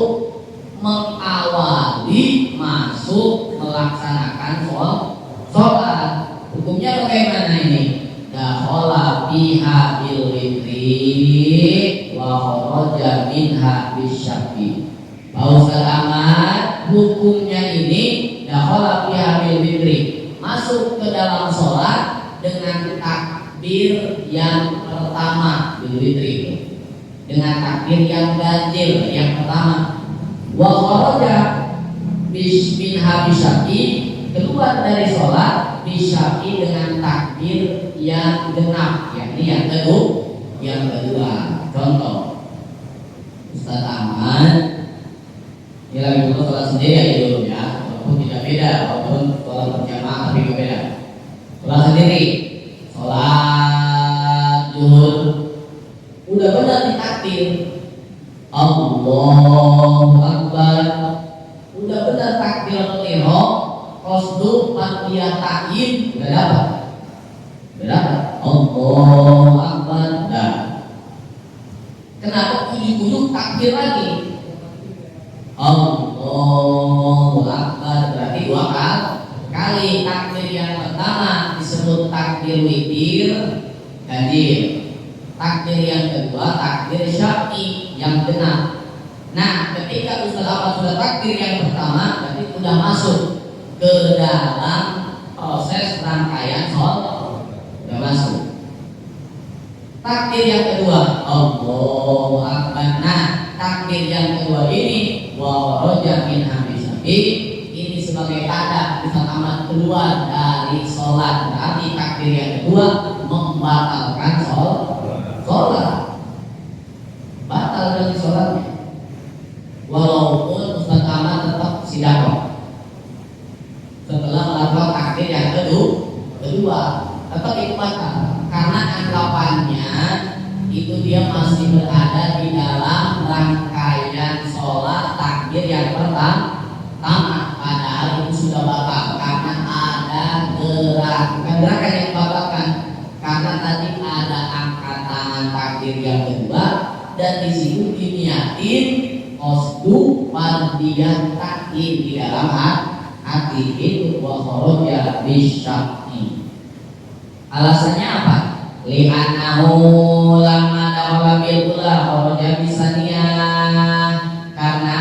mengawali masuk melaksanakan sholat. Hukumnya bagaimana ini? Dakhala fiha bil witri wa kharaja minha bisyaffi. Pak Ustaz Ahmad, hukumnya ini dakhala fiha bil witri, masuk ke dalam sholat dengan takbir yang pertama bil witri, dengan takbir yang ganjil yang pertama. Wa kharaja minha bisyaffi, keluar dari sholat bisyaffi dengan takbir yang genap, yakni yang kedua. Contoh, Ustaz Ahmad ini lagi dulu sholat sendiri ya dulu ya, walaupun tidak beda, walaupun sholat berjamaah tapi tidak beda. Sholat sendiri, sholat zuhur, udah benar ditakbir, Allahu Akbar, udah benar takbiratul ihram, qasdu takbir ta'yin, udah dapat. Allahu Akbar. Dah. Kenapa ujuk-ujuk takbir lagi? Allahu Akbar berarti 2 kali. Takbir yang pertama disebut takbir witir ganjil. Takbir yang kedua takbir syar'i yang genap. Nah, ketika Ustaz Ahmad sudah takbir yang pertama, berarti sudah masuk ke dalam proses rangkaian sholat, sudah masuk. Takbir yang kedua, Allahu Akbar. Nah, takbir yang kedua ini wa kharaja min hamisabi, ini sebagai tanda Ustaz Ahmad keluar dari sholat. Berarti takbir yang kedua membatalkan sholat. Batal dari sholatnya. Walaupun Ustaz Ahmad tetap sidaqah setelah melakukan takbir yang kedua, tetap itu batal karena anggapannya itu dia masih berada di dalam rangkaian sholat takbir yang pertama. Padahal itu sudah batal karena ada gerakan yang batalkan, karena tadi ada angkat tangan takbir yang kedua dan di situ diniatin qasdu fardiyat takbir di dalam hati itu wa kharaja bisyaqi. Alasannya apa? Li'annahu lamma dakhala bil ula kharaja bisaniyah, karena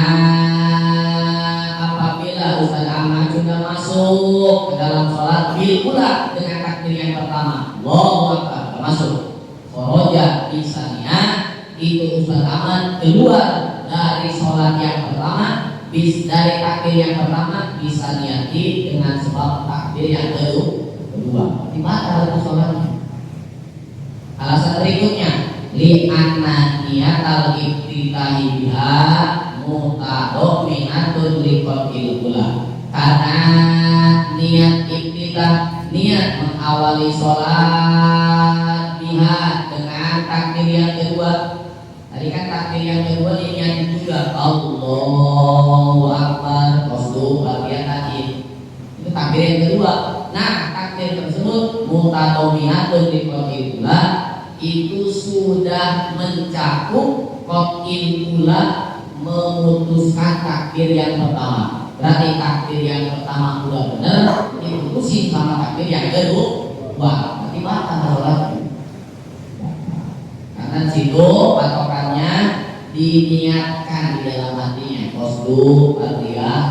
apabila Ustaz Ahmad sudah masuk ke dalam sholat bil ula dengan takbir yang pertama, Allahu Akbar, masuk kharaja bisaniyah, itu Ustaz Ahmad keluar dari sholat yang pertama, dari takbir yang pertama bisa niati dengan sebab takbir yang kedua. Di mana itu sholatnya? Alasan berikutnya, li'anna niyatal iftitahi biha mutadamminatun liqatil ula. Karena niat iftitah, niat mengawali sholat biha dengan takbir yang kedua. Tadi kan takbir yang kedua diniatin juga Allahu Akbar, qasdu bagian tadi. Itu takbir yang kedua. Nah, takbir tersebut mutadamminatun liqatil ula, itu sudah mencakup qatil ula, memutuskan takbir yang pertama. Berarti takbir yang pertama sudah benar, diputusin sama takbir yang kedua. Berarti batal sholatnya. Karena situ patokannya diniatkan di dalam hatinya qasdu al-riyah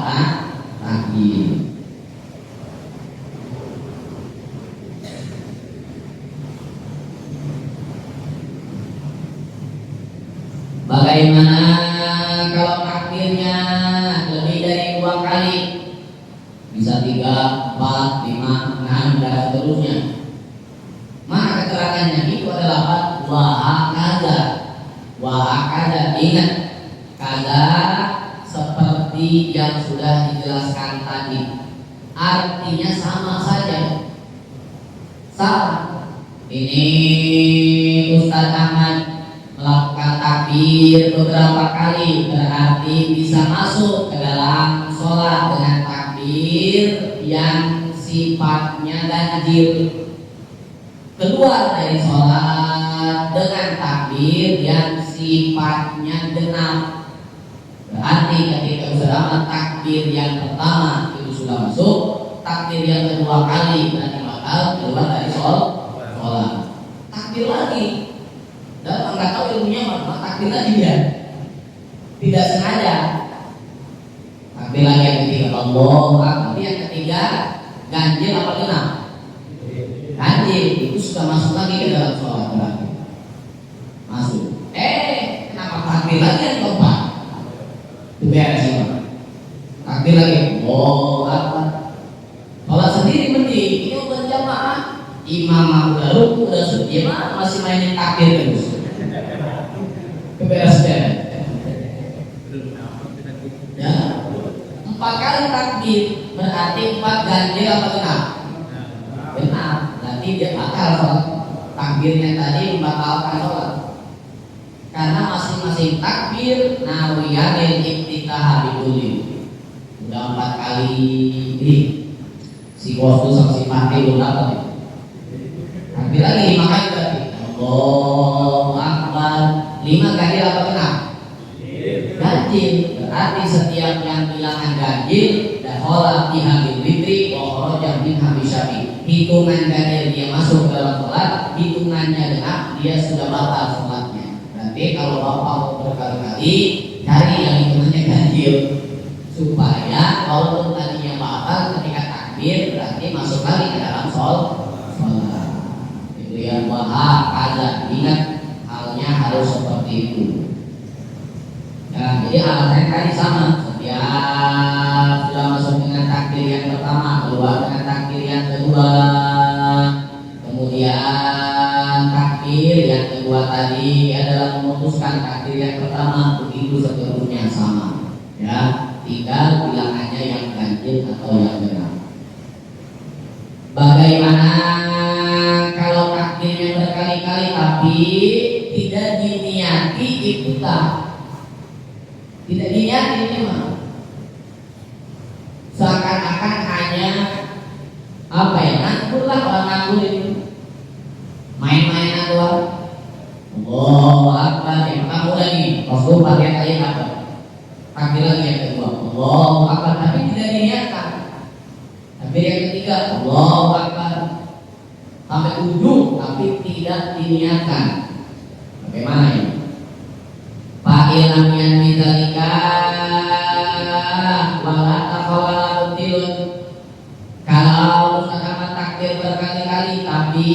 takbir. Bagaimana kalau takbirnya lebih dari 2 kali? Bisa 3, 4, 5, 6 dan seterusnya. Maka keterangannya itu adalah wahakada. Ingat, kada seperti yang sudah dijelaskan tadi, artinya sama saja. Sama. Ini Ustaz Ahmad melakukan takbir beberapa kali, berarti bisa masuk ke dalam sholat dengan takbir yang sifatnya ganjil. Keluar dari sholat dengan takbir yang sifatnya genap. Berarti ketika sudah takbir yang pertama itu sudah masuk, takbir yang kedua kali berarti bakal keluar dari sholat. Takbir lagi. Dan nggak tahu ilmunya mana, takbir lagi dia. Tidak sengaja. Takbir lagi yang ketiga, Allahu Akbar. Yang ketiga ganjil apa genap? Ganjil, itu sudah masuk lagi ke dalam sholat berarti. Masuk. Kenapa takbir lagi yang keempat? Itu beres ya. Takbir lagi, Allahu Akbar. Sholat sendiri mending, ini berjamaah, imam udah terus. Keberesan. Ya, 4 kali takbir berarti 4 ganjil apa genap? Genap. Berarti dia bakal sholat. Takbirnya tadi membatalkan sholat. Karena masing-masing takbir nawiyah lil iftitah biduli. Udah 4 kali ini. Si bos tuh sama si pakai udah dapat. Takbir lagi 5 kali berarti. Allahu Akbar. 5 ganjil apa genap? Ganjil. Berarti setiap yang bilangan ganjil dakhala fiha bil witri wa kharaja minha bisyafi. Hitungan ganjil dia masuk dalam sholat, hitungannya genap dia sudah batal sholatnya. Berarti kalau bapak mau berkali-kali cari yang hitungannya ganjil supaya walaupun tadinya batal ketika takbir berarti masuk lagi ke dalam sholat. Itu yang wahakaza, ingat halnya harus seperti itu. Ya, jadi alasan tadi sama. Setiap sudah masuk dengan takbir yang pertama, keluar dengan takbir yang kedua, kemudian takbir yang kedua tadi adalah memutuskan takbir yang pertama, begitu seterusnya sama. Ya, tinggal bilangannya yang ganjil atau yang genap. Bagaimana kalau takbirnya berkali-kali tapi tidak diniati iftitah? Tidak diniati memang. Seakan-akan hanya apa ya? Nganggur orang nganggur itu. Main-mainan doang. Allahu Akbar. Yang kamu lagi. Rasul pakai ayat apa? Takbir lagi yang kedua. Allahu Akbar. Tapi tidak diniatkan. Takbir yang ketiga. Allahu Akbar. Sampai ujung tapi tidak diniatkan. Bagaimana ini? Fa'ilam yang bidzalika wala taqawala mutilun. Kalau misalkan takbir berkali-kali tapi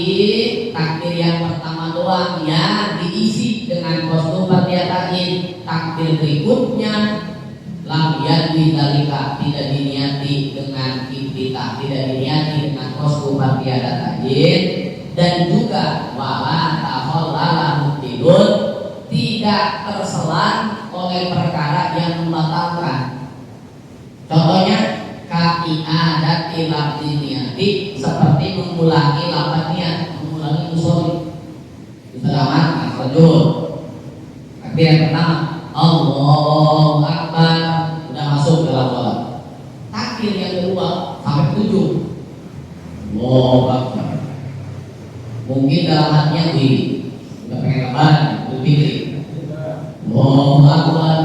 takbir yang pertama doang ya diisi dengan kostum bertiatain, takbir berikutnya lam yadwi dzalika tidak diniati dengan iftitah, tidak diniati dengan kostum bertiatain, dan juga wala taqawala mutilun tidak terselang oleh perkara yang membatalkan. Contohnya ka'iadati lafzi niyati, seperti mengulangi lafaz niat, mengulangi usul. Selamat al-fajr. Takbir yang pertama Allahu Akbar, sudah masuk dalam sholat. Takbir yang kedua sampai ujung Allahu Akbar. Mungkin dalam hatinya udah pengen lebaran, berpikir Allahu Akbar,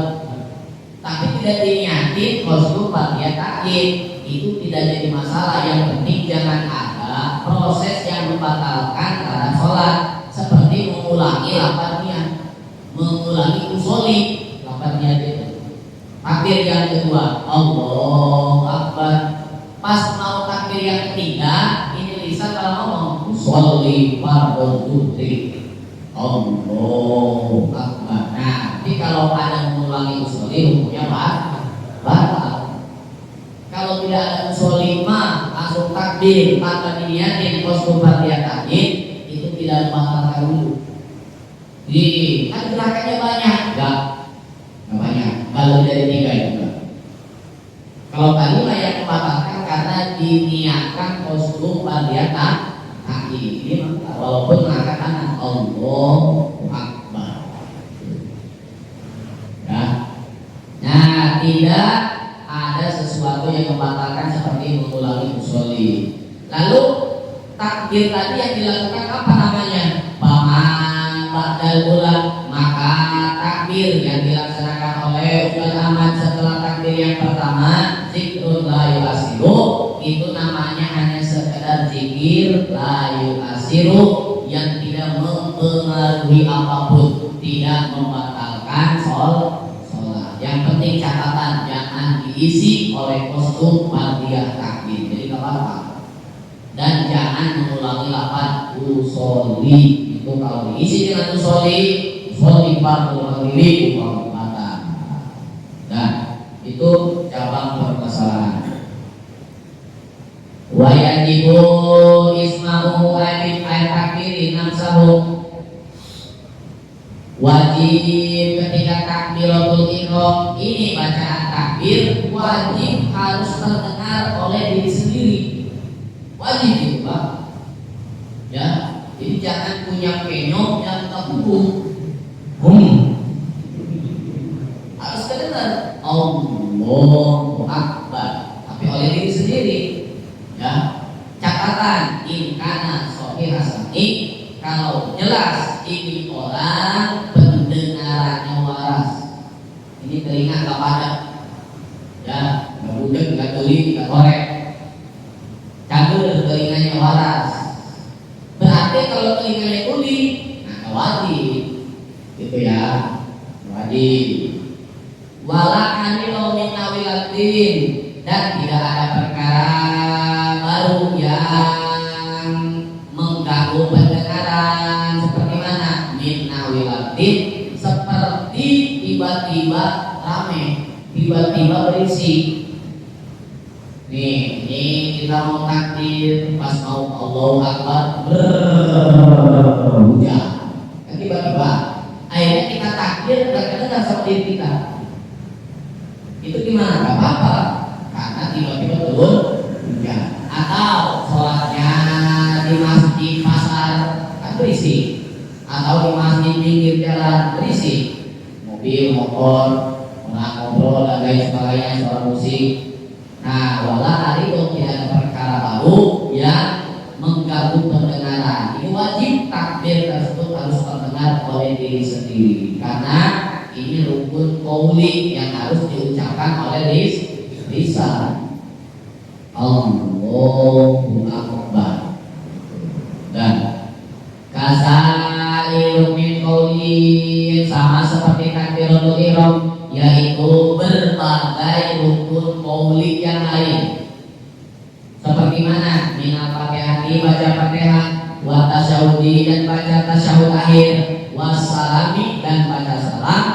tapi tidak diniatin kostum bertiatain, itu tidak jadi masalah. Yang penting jangan ada proses yang membatalkan terhadap sholat, seperti mengulangi lafaz niat, mengulangi usoli lafaz niat itu. Takbir yang kedua Allahu Akbar, pas mau takbir yang ketiga ini lisan kalau ngomong usoli fardhu zuhri Allahu Akbar. Nah, jadi kalau ada mengulangi usoli hukumnya batal. Kalau tidak ada usoli mah langsung takbir tanpa diniatin kostum bertiatain, itu tidak membatalkan wudu. Jadi kan gerakannya banyak, enggak banyak. Kalau dari 3 juga. Kalau tadi lah yang membatalkan karena diniatkan kostum bertiatain. Ini walaupun mengangkat tangan Allahu Akbar. Ya. Nah, tidak ada sesuatu yang membatalkan seperti mengulangi usholi. Lalu takbir tadi yang dilakukan apa namanya? Paman ba'dal ulang, maka takbir yang dilaksanakan oleh Ustaz Ahmad setelah takbir yang pertama zikrul la yu'asiru, itu namanya hanya sekedar zikir la yu'asiru yang tidak mempengaruhi apapun, tidak membatalkan sholat. Yang penting catatan jangan diisi oleh kostum fardhiyah takbir, jadi nggak apa-apa. Dan jangan mengulangi lafaz usolli, itu kalau diisi dengan usolli fardhu maghribi batal. Dan itu cabang permasalahan. Wa yajibu isma'u ayat takbir namsahu. Wajib ketika takbiratul ihram ini bacaan takbir wajib harus terdengar oleh diri sendiri. Wajib itu Pak. Ya, jadi jangan punya penyok yang terhubung. Harus terdengar Allahu Akbar, tapi oleh diri sendiri. Ya, catatan inkana sahih hasani, kalau jelas ini orang pendengarannya waras. Ini telinga nggak padat, ya, nggak budek, nggak tuli, nggak korek, campur telinganya waras. Berarti kalau telinganya tuli, nah wajib, gitu ya, wajib. Wala anil min nawilatin, dan tidak ada perkara baru yang mengganggu pendengaran. Seperti mana? Min nawilatin, seperti tiba-tiba rame, tiba-tiba berisik. Nih, ini kita mau takbir, pas mau Allahu Akbar, hujan. Kan tiba-tiba, akhirnya kita takbir, kadang-kadang sama diri kita. Itu gimana? Gak apa-apa, karena tiba-tiba turun hujan. Atau sholatnya di masjid pasar kan berisik, atau di masjid pinggir jalan berisik, mobil, motor, orang ngobrol dan lain sebagainya, suara musik. Nah, wala hari itu tidak ada perkara baru yang mengganggu pendengaran. Ini wajib takbir tersebut harus terdengar oleh diri sendiri, karena ini rukun qauli yang harus diucapkan oleh lisan. Allahu Akbar. Dan kasairu min qauli, sama seperti takbiratul ihram, yaitu berbagai rukun qauli yang lain. Seperti mana? Minal fatihati, baca Fatihah, wa tasyahudi, dan baca tasyahud akhir, wassalami, dan baca salam.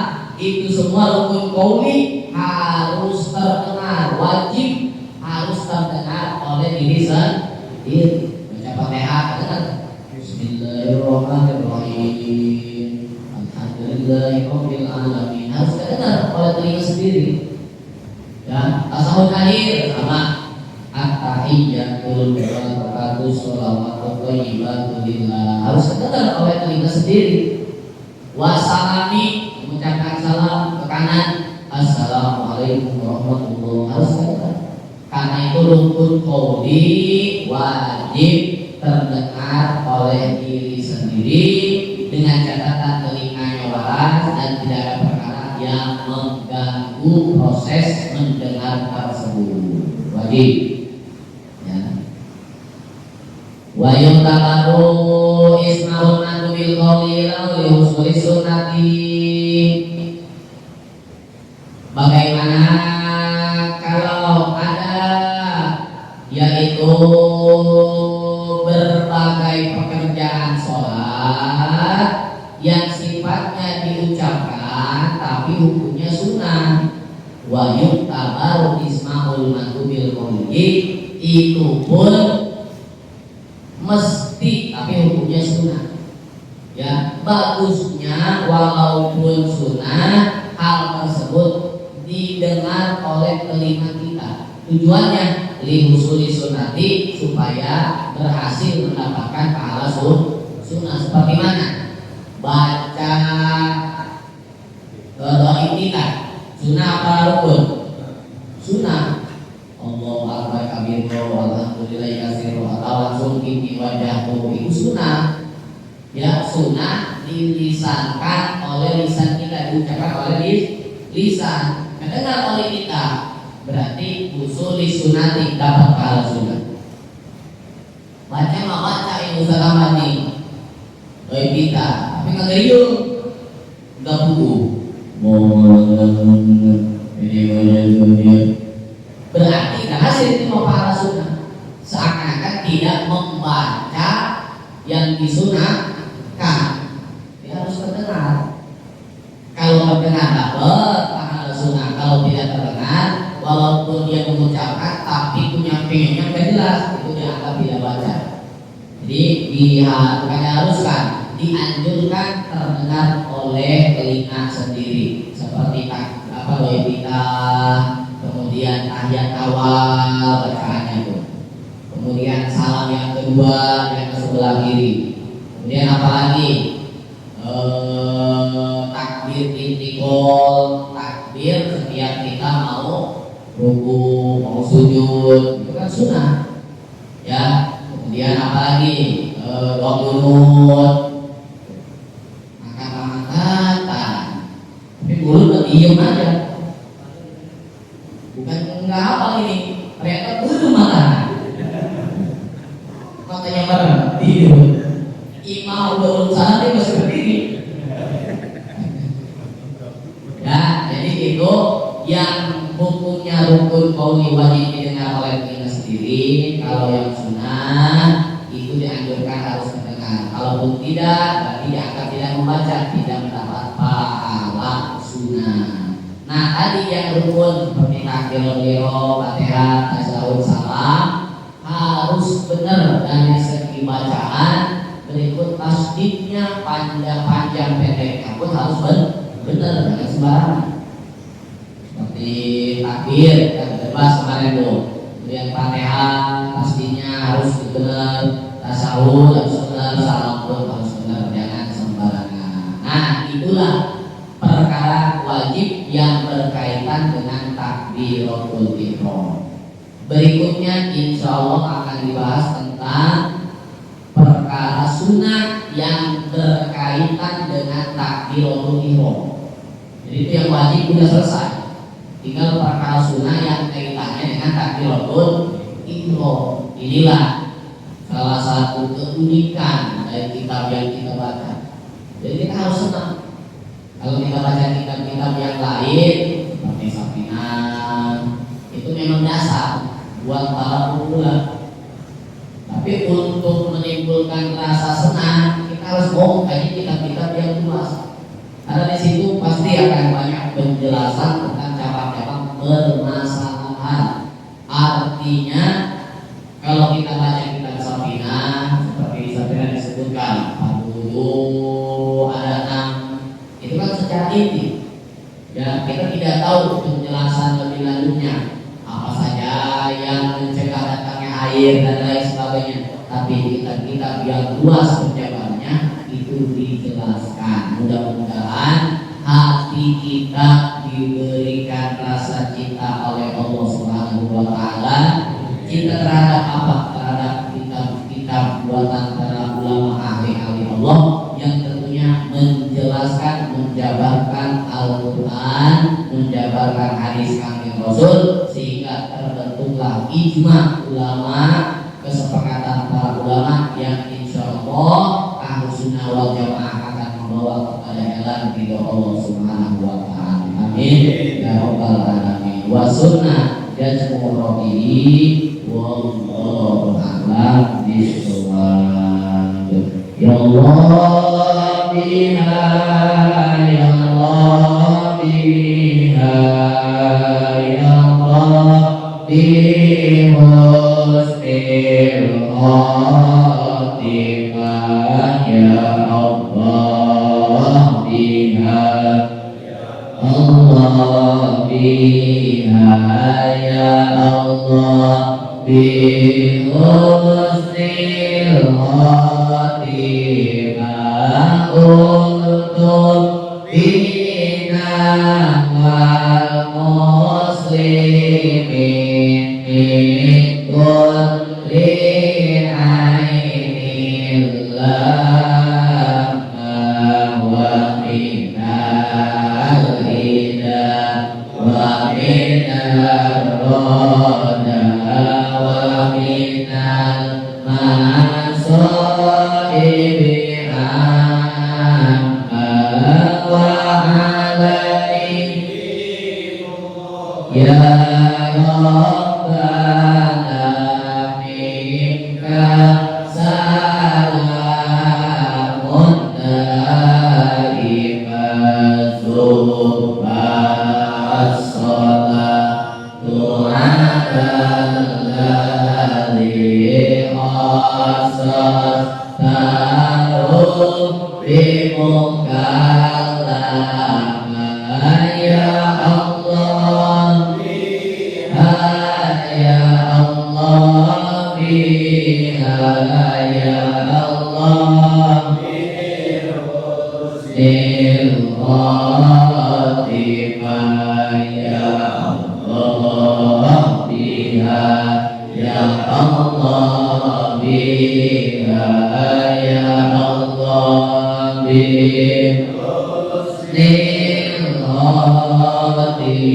Itu semua rukun qauli harus terdengar, wajib harus terdengar oleh diri sendiri. Baca Fatihah dengan Bismillahirrahmanirrahim, Alhamdulillahirabbil alamin, harus terdengar oleh telinga sendiri. Ya, tasawuf akhir sama at-tahiyyatul barakatuh sholawatu thayyibatu lillah, harus terdengar oleh telinga sendiri. Wassalami, mengucapkan salam ke kanan, assalamualaikum warahmatullahi wabarakatuh, harus terdengar. Karena itu rukun qauli wajib terdengar oleh diri sendiri, dengan catatan telinganya waras dan tidak ada perkara yang mengganggu proses mendengar tersebut. Wajib. Ya. Wa yutabaru isma'ul madu bil qawli lahu li husuli sunnati. Bagaimana kalau ada yaitu berbagai pekerjaan sholat yang sifatnya diucapkan tapi hukumnya sunnah. Wa yutabaru isma'ul madu bil qawli, itu pun mesti tapi hukumnya sunnah. Ya, bagusnya walaupun sunnah hal tersebut didengar oleh telinga kita. Tujuannya lihusuli sunnati, supaya berhasil mendapatkan pahala sunnah. Seperti mana? Baca doa kita sunnah apa rukun? Sunnah. Allahu akbar kabir walhamdulillahi katsira, atau langsung tinggi wajahku, itu sunnah. Ya, sunnah dilisankan oleh lisan kita, diucapkan oleh lisan, mendengar oleh kita, berarti usuli sunnati, dapat pahala sunnah. Baca mah baca yang usaha nih oleh kita, tapi nggak gayung, nggak buku. Berarti nggak hasil itu mau pahala sunnah. Seakan-akan tidak membaca yang disunahkan. Dia harus terdengar. Kalau terdengar dapat pahala sunnah. Kalau tidak terdengar, walaupun dia mengucapkan tapi punya pengennya nggak jelas, itu dianggap tidak baca. Jadi diharuskan, dianjurkan terdengar oleh oleh telinga sendiri, seperti doa, kemudian tahiyat awal bacaannya itu, kemudian salam yang kedua yang ke sebelah kiri, kemudian apalagi takbir intikal, takbir setiap kita mau ruku, mau sujud, itu kan sunnah ya. Kemudian apalagi doa kunut, angkat-angkatan, tapi mulut diem aja, bukan enggak apa ini, ternyata belum makan, makanya bareng tidur. Imam udah urusan dia masih berdiri. Ya, jadi itu yang hukumnya rukun qauli wajib didengar oleh telinga sendiri. Kalau yang sunnah itu dianjurkan harus mendengar. Kalaupun tidak, berarti dianggap tidak membaca, tidak mendapat pahala sunnah. Nah, tadi yang rukun seperti takbiratul ihram, Fatihah, tasyahud, salam harus benar dari segi bacaan. Berikut tasdidnya, panjang pendeknya pun harus benar, jangan sembarangan. Seperti takbir yang bebas kemarin tuh, kemudian Fatihah tasdidnya harus benar, tasyahud harus benar, salam pun harus benar, jangan sembarangan. Nah, itulah perkara wajib yang berkaitan dengan takbiratul ihram. Berikutnya insya Allah akan dibahas tentang perkara sunnah yang berkaitan dengan takbiratul ihram. Jadi itu yang wajib sudah selesai. Tinggal perkara sunnah yang kaitannya dengan takbiratul ihram. Inilah salah satu keunikan dari kitab yang kita baca. Jadi kita harus senang. Kalau kita baca kitab-kitab yang lain seperti Safinah, itu memang dasar buat para pemula. Tapi untuk menimbulkan rasa senang, kita harus kaji kitab-kitab yang luas. Karena di situ pasti akan banyak penjelasan tentang cabang-cabang permasalahan. Artinya, kalau kita baca kitab Safinah, seperti di Safinah disebutkan, ada 6, itu kan secara inti. Ya, kita tidak tahu penjelasan lebih lanjutnya. Apa saja yang mencegah datangnya air dan lain sebagainya, tapi kitab-kitab yang luas penjabarannya itu dijelaskan. Mudah-mudahan hati kita diberikan rasa cinta oleh Allah Subhanahu wa Ta'ala. Cinta terhadap apa? Terhadap kitab-kitab buatan para ulama ahli-ahli Allah yang tentunya menjelaskan, menjabarkan Al-Quran, menjabarkan hadis Kanjeng Rasul, sehingga terbentuklah ijma ulama, kesepakatan para ulama yang insya Allah Ahlus Sunnah wal Jamaah akan membawa kepada jalan ridho Allah Subhanahu wa Ta'ala. Amin ya rabbal alamin. Wa sunnah jazmur rabihi wallahu a'lam bishawab. Ya Allah biha, ya Allah biha, ya Allah bihusnil khatimah, ya Allah biha, Allah biha, ya Allah bihusnil khatimah, untuk bina wal muslimin min kulli ainin lamma wa minal hida wa minal roda wa minal masaibi amma wa alaihi ya Rabbana minka salamun daimatun as-salatu alladzi asas taruh bimukal ya Allah biha ya Allah biha ya Allah Nil Khatimah ya Allah biha ya Allah biha ya Allah biha Nil Khatimah.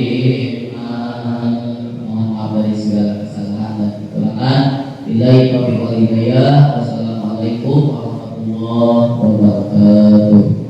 Mohon maaf dari segala kesalahan dan kekurangan. Billahi taufiq wal hidayah. Wassalamualaikum warahmatullahi wabarakatuh.